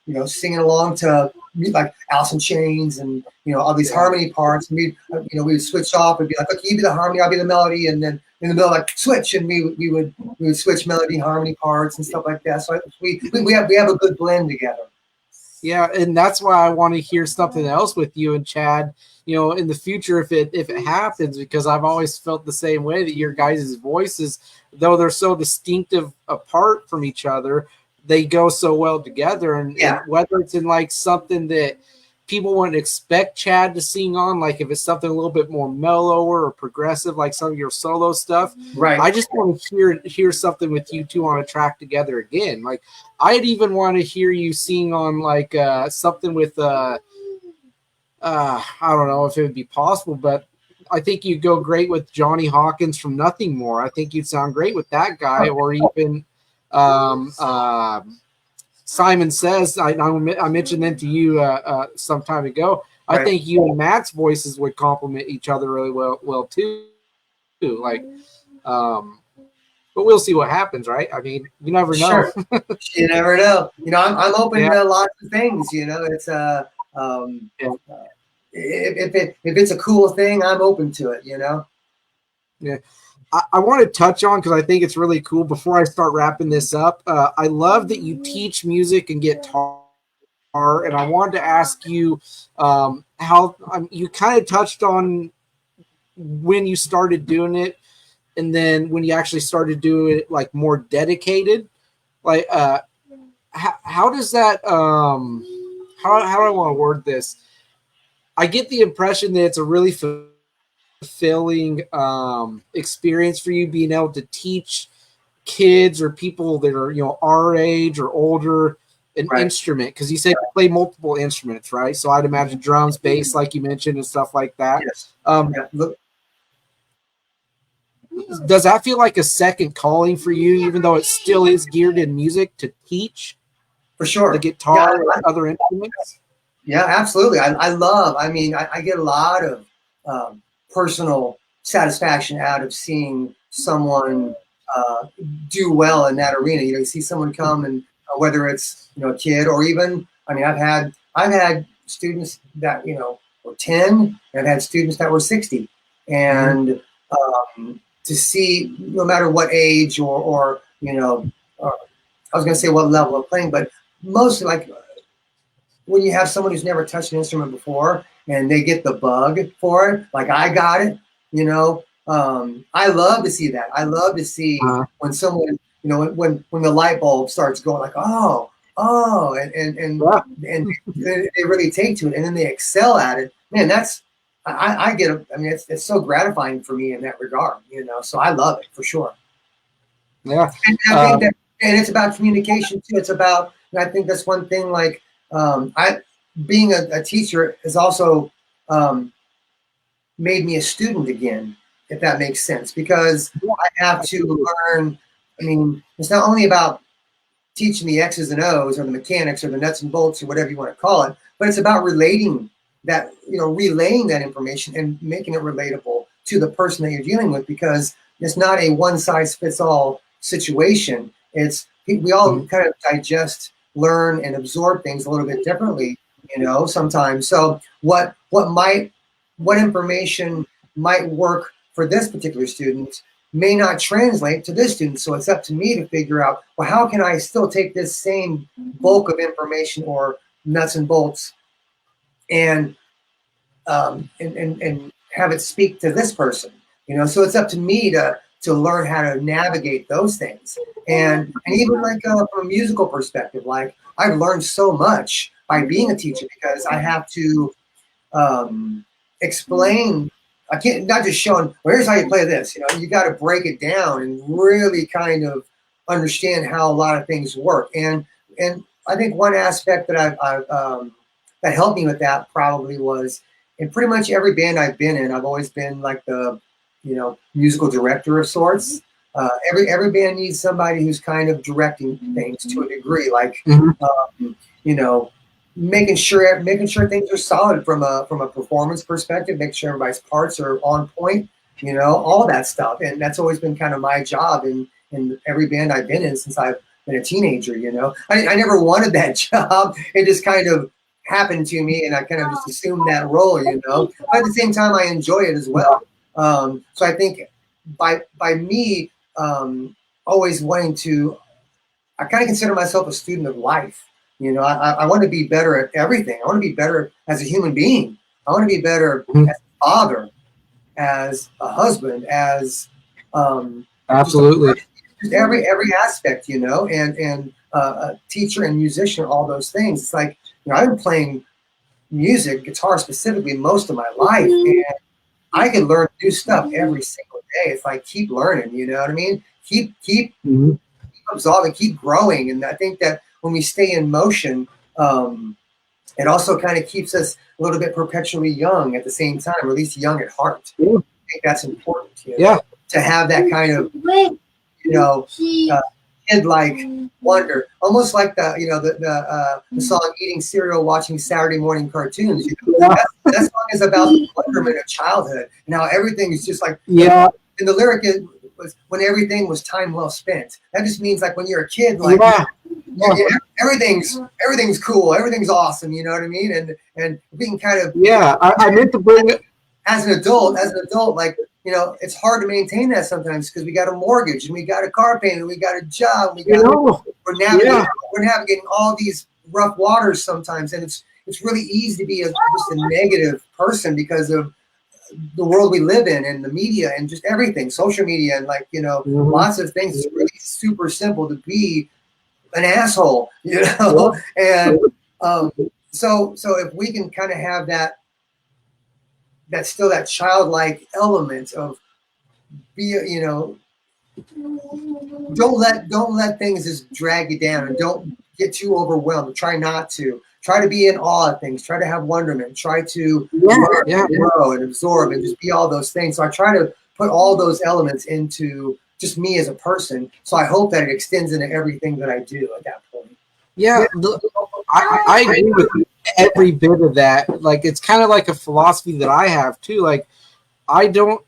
you know, singing along to like Alice in Chains and, you know, all these harmony parts. And we'd switch off and be like, okay, you be the harmony, I'll be the melody. And then in the middle, like switch. And we would switch melody, harmony parts and stuff like that. So we have a good blend together. Yeah. And that's why I want to hear something else with you and Chad, you know, in the future, if it happens, because I've always felt the same way that your guys' voices, though they're so distinctive apart from each other, they go so well together. And whether it's in like something that people wouldn't expect Chad to sing on, like if it's something a little bit more mellower or progressive, like some of your solo stuff, right? I just want to hear something with you two on a track together again. Like I'd even want to hear you sing on like something with I don't know if it would be possible, but I think you'd go great with Johnny Hawkins from Nothing More. I think you'd sound great with that guy, or even Simon Says. I mentioned them to you some time ago. I think you and Matt's voices would complement each other really well too. Like, but we'll see what happens, right? I mean, you never know. Sure. You never know. You know, I'm open to lots of things. You know, it's if it's a cool thing, I'm open to it. You know. Yeah. I want to touch on, because I think it's really cool, before I start wrapping this up, I love that you teach music and guitar, and I wanted to ask you how you kind of touched on when you started doing it, and then when you actually started doing it like more dedicated. Like how does that how do I want to word this? I get the impression that it's a really fulfilling experience for you, being able to teach kids or people that are, you know, our age or older an instrument, because you said you play multiple instruments, right? So I'd imagine drums, bass, like you mentioned, and stuff like that. Yes. Does that feel like a second calling for you, even though it still is geared in music, to teach for sure the guitar and other instruments? Yeah, absolutely. I love, I mean, I get a lot of personal satisfaction out of seeing someone do well in that arena. You know, you see someone come, and whether it's, you know, a kid, or even, I mean, I've had students that, you know, were 10, and I've had students that were 60, and to see, no matter what age or you know, I was going to say what level of playing, but mostly, like, when you have someone who's never touched an instrument before and they get the bug for it, like I got it, you know, I love to see that. I love to see when someone, you know, when the light bulb starts going, like, oh, and they really take to it, and then they excel at it. Man, that's, I get, I mean, it's so gratifying for me in that regard, you know, so I love it for sure. Yeah. And I think that, and it's about communication too. It's about, and I think that's one thing, like, being a teacher has also made me a student again, if that makes sense, because I have to learn. I mean, it's not only about teaching the X's and O's or the mechanics or the nuts and bolts or whatever you want to call it, but it's about relating that, you know, relaying that information and making it relatable to the person that you're dealing with, because it's not a one-size-fits-all situation. It's, we all kind of digest, learn, and absorb things a little bit differently, you know, sometimes. So what information might work for this particular student may not translate to this student. So it's up to me to figure out, well, how can I still take this same bulk of information or nuts and bolts and have it speak to this person, you know? So it's up to me to learn how to navigate those things. And even, like, from a musical perspective, like, I've learned so much by being a teacher, because I have to explain. I can't, not just showing, well, here's how you play this. You know, you got to break it down and really kind of understand how a lot of things work. And I think one aspect that I've that helped me with that probably was, in pretty much every band I've been in, I've always been like the, you know, musical director of sorts. Every band needs somebody who's kind of directing things to a degree, like, you know, making sure things are solid from a performance perspective, making sure everybody's parts are on point, you know, all that stuff. And that's always been kind of my job in every band I've been in since I've been a teenager. You know, I never wanted that job. It just kind of happened to me, and I kind of just assumed that role, you know. But at the same time, I enjoy it as well. So I think by me always wanting to, I kind of consider myself a student of life. You know, I want to be better at everything. I want to be better as a human being. I want to be better as a father, as a husband, as absolutely just every aspect, you know, and a teacher and musician, all those things. It's like, you know, I've been playing music, guitar specifically, most of my life, and I can learn new stuff every single day. It's like, keep learning, you know what I mean? Keep absorbing, keep growing. And I think that when we stay in motion, it also kind of keeps us a little bit perpetually young at the same time, or at least young at heart. Yeah. I think that's important, Yeah. to have that kind of, kid-like wonder, almost like the song "Eating Cereal, Watching Saturday Morning Cartoons." That song is about the wonderment of childhood and how everything is just like. Yeah. And the lyric was when everything was time well spent. That just means like when you're a kid, like everything's cool, everything's awesome. You know what I mean? And we can kind of I meant to bring it as an adult, like. It's hard to maintain that sometimes because we got a mortgage and we got a car payment, we got a job, we're navigating all these rough waters sometimes, and it's really easy to be just a negative person because of the world we live in and the media and just everything, social media and lots of things. It's really super simple to be an asshole, and so if we can kind of have that's still that childlike element of don't let things just drag you down, and don't get too overwhelmed. Try to be in awe of things, try to have wonderment, try to grow and absorb and just be all those things. So I try to put all those elements into just me as a person. So I hope that it extends into everything that I do at that point. I agree with you. Every bit of that. Like, it's kind of like a philosophy that I have too. Like, I don't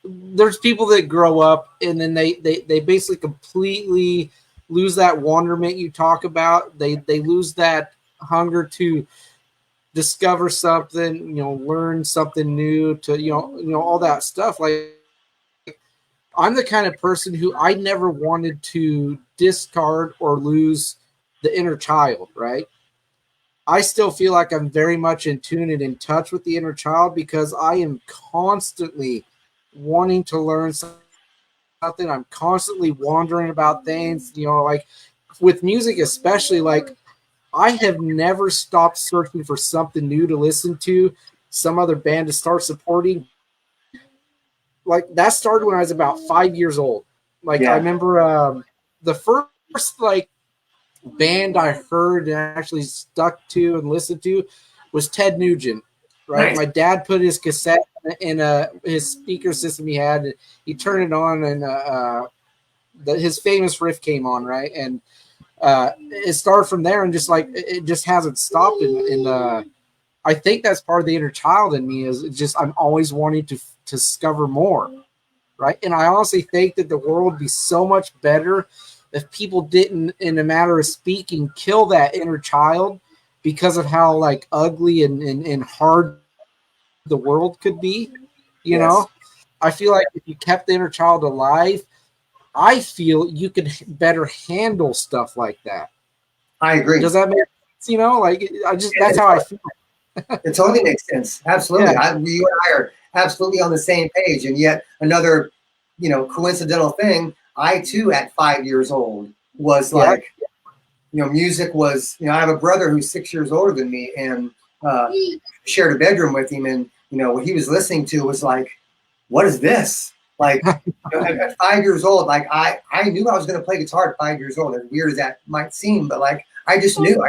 there's people that grow up and then they basically completely lose that wonderment you talk about. They lose that hunger to discover something, learn something new, to all that stuff. Like, I'm the kind of person who I never wanted to discard or lose the inner child, right? I still feel like I'm very much in tune and in touch with the inner child because I am constantly wanting to learn something. I'm constantly wondering about things, like with music, especially. Like, I have never stopped searching for something new to listen to, some other band to start supporting. Like, that started when I was about 5 years old. Like, I remember the first band I heard and actually stuck to and listened to was Ted Nugent. Right, nice. My dad put his cassette in his speaker system he had. And he turned it on, and his famous riff came on. Right, and it started from there, and it just hasn't stopped. And I think that's part of the inner child in me is just I'm always wanting to discover more. Right, and I honestly think that the world would be so much better if people didn't, in a matter of speaking, kill that inner child because of how ugly and hard the world could be. You know, I feel like if you kept the inner child alive, I feel you could better handle stuff like that. I agree. Does that make sense? That's how I feel. It totally makes sense. Absolutely. Yeah. You and I are absolutely on the same page. And yet another, coincidental thing, I too, at 5 years old, was music was, I have a brother who's 6 years older than me, and shared a bedroom with him. And, what he was listening to was like, what is this? Like, at 5 years old, I knew I was going to play guitar at 5 years old, as weird as that might seem. But I just knew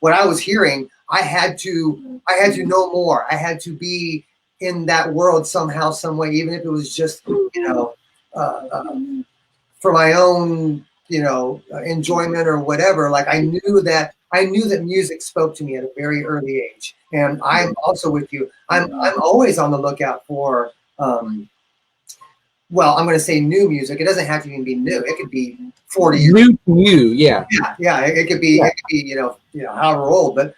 what I was hearing, I had to know more. I had to be in that world somehow, some way, even if it was just, for my own, enjoyment or whatever. I knew that music spoke to me at a very early age. And I'm also with you. I'm always on the lookout for, I'm going to say new music. It doesn't have to even be new. It could be 40 years. New, yeah. Yeah. It could be, however old, but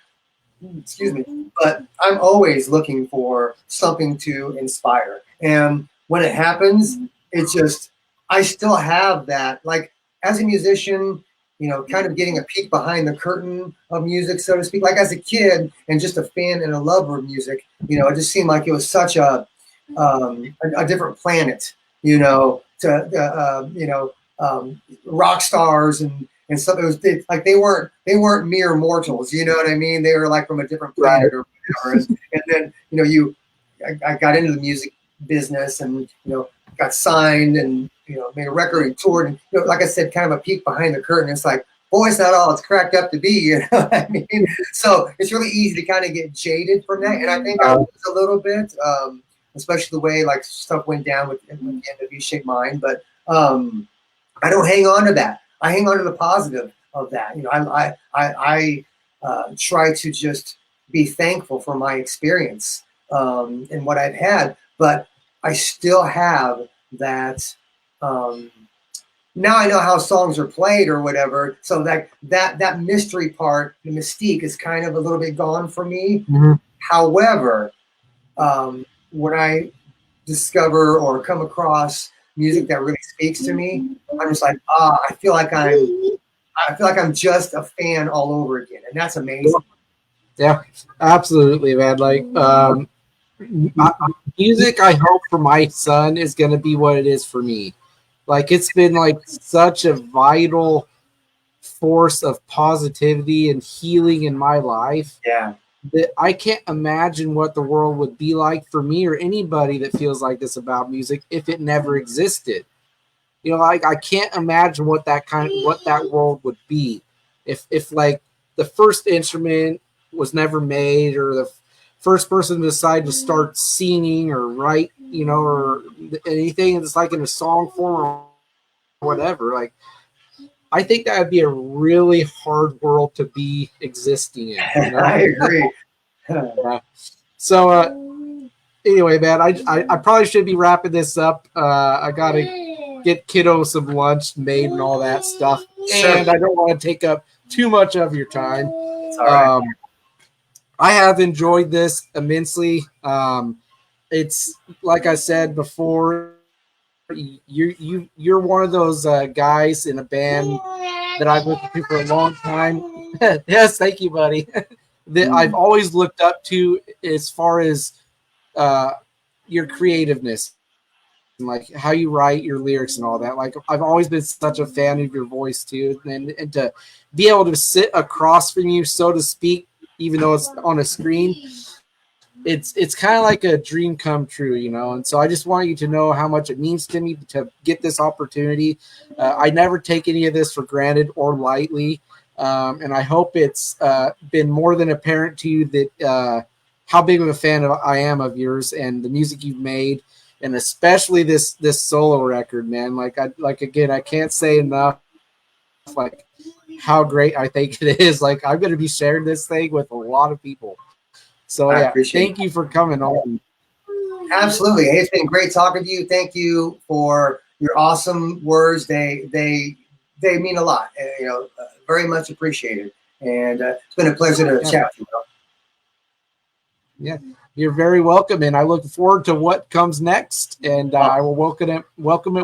excuse me. But I'm always looking for something to inspire. And when it happens, it's just, I still have that, as a musician, kind of getting a peek behind the curtain of music, so to speak. As a kid and just a fan and a lover of music, it just seemed like it was such a different planet, rock stars and stuff. It was they weren't mere mortals, you know what I mean? They were from a different planet or whatever. And then, I got into the music business and, got signed and, made a record and toured. And, like I said, kind of a peek behind the curtain. It's like, voice not all it's cracked up to be, you know what I mean? So it's really easy to kind of get jaded from that. And I think I was a little bit, especially the way like stuff went down with the end of V-Shaped Mind. But I don't hang on to that. I hang on to the positive of that. You know, I try to just be thankful for my experience and what I've had, but I still have that. Now I know how songs are played or whatever, so that mystery part, the mystique, is kind of a little bit gone for me. Mm-hmm. However, when I discover or come across music that really speaks to me, I'm just like, I feel like I'm just a fan all over again, and that's amazing. Yeah, absolutely, man. Like music, I hope for my son is going to be what it is for me. Like it's been like such a vital force of positivity and healing in my life. Yeah. That I can't imagine what the world would be like for me or anybody that feels like this about music if it never existed. You know, like I can't imagine what that world would be if like the first instrument was never made, or the first person to decide to start singing or write, you know, or anything that's like in a song form or whatever. Like, I think that would be a really hard world to be existing in. You know? I agree. So, anyway, man, I probably should be wrapping this up. I gotta get kiddo some lunch made and all that stuff, and I don't want to take up too much of your time. All right. I have enjoyed this immensely. It's like I said before, you're one of those guys in a band that I've listened to for a long time. Yes, thank you, buddy. That I've always looked up to as far as your creativeness, and like how you write your lyrics and all that. Like I've always been such a fan of your voice too, and to be able to sit across from you, so to speak, even though it's on a screen, it's kind of like a dream come true, you know. And so I just want you to know how much it means to me to get this opportunity. I never take any of this for granted or lightly, and I hope it's been more than apparent to you that how big of a fan I am of yours and the music you've made, and especially this solo record, man. Again, I can't say enough like how great I think it is. Like I'm going to be sharing this thing with a lot of people. So yeah, thank you for coming on. Absolutely. Hey, it's been great talking to you. Thank you for your awesome words. They mean a lot. You know, very much appreciated. And it's been a pleasure to chat with you, bro. Yeah, you're very welcome, and I look forward to what comes next. And I will welcome it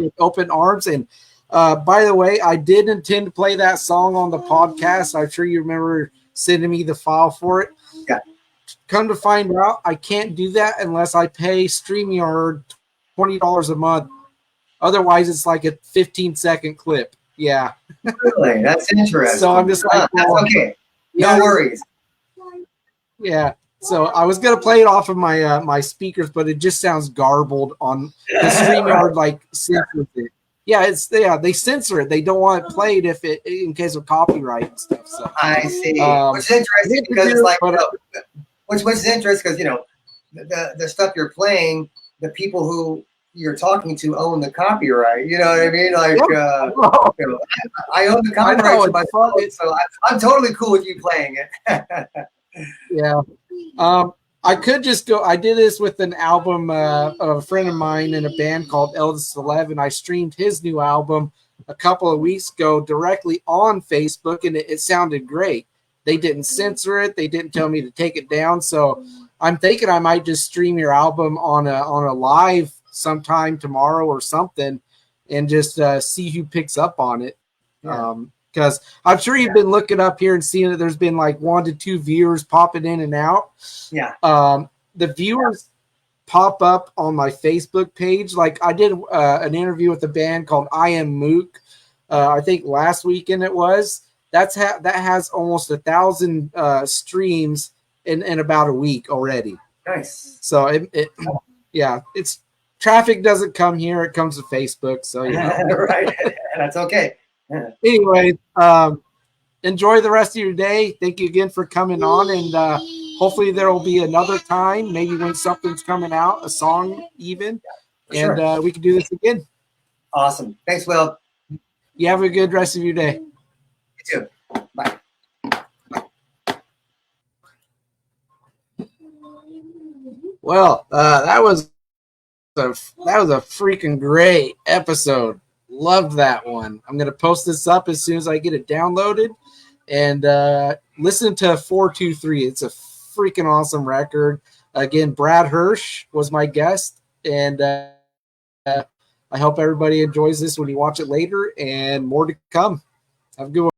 with open arms. And by the way, I did intend to play that song on the podcast. I'm sure you remember sending me the file for it. Yeah. Come to find out, I can't do that unless I pay StreamYard $20 a month. Otherwise, it's like a 15-second clip. Yeah. Really? That's interesting. So I'm just like, that's okay. No worries. Yeah. So I was gonna play it off of my my speakers, but it just sounds garbled on the StreamYard, like censors it. Yeah, they censor it. They don't want it played in case of copyright and stuff. So I see. Which is interesting because it's like which is interesting because you know the stuff you're playing, the people who you're talking to own the copyright. You know what I mean? Like you know, I own the copyright to my phone, so I'm totally cool with you playing it. Yeah. I could just go. I did this with an album of a friend of mine in a band called Eldest 11. I streamed his new album a couple of weeks ago directly on Facebook, and it sounded great. They didn't censor it. They didn't tell me to take it down. So I'm thinking I might just stream your album on a live sometime tomorrow or something, and just see who picks up on it. Yeah. Because I'm sure you've been looking up here and seeing that there's been like 1 to 2 viewers popping in and out. Yeah. The viewers pop up on my Facebook page. Like I did an interview with a band called I Am Mook. I think last weekend it was. That has almost 1,000 streams in about a week already. Nice. So it's traffic doesn't come here; it comes to Facebook. So right, that's okay. Anyway, enjoy the rest of your day. Thank you again for coming on, and hopefully there will be another time, maybe when something's coming out, a song even, and sure. we can do this again. Awesome. Thanks, Will. You have a good rest of your day. You too. Bye. Well, that was a freaking great episode. Love that one. I'm gonna post this up as soon as I get it downloaded, and listen to 423. It's a freaking awesome record. Again, Brad Hursh was my guest, and I hope everybody enjoys this when you watch it later, and more to come. Have a good one.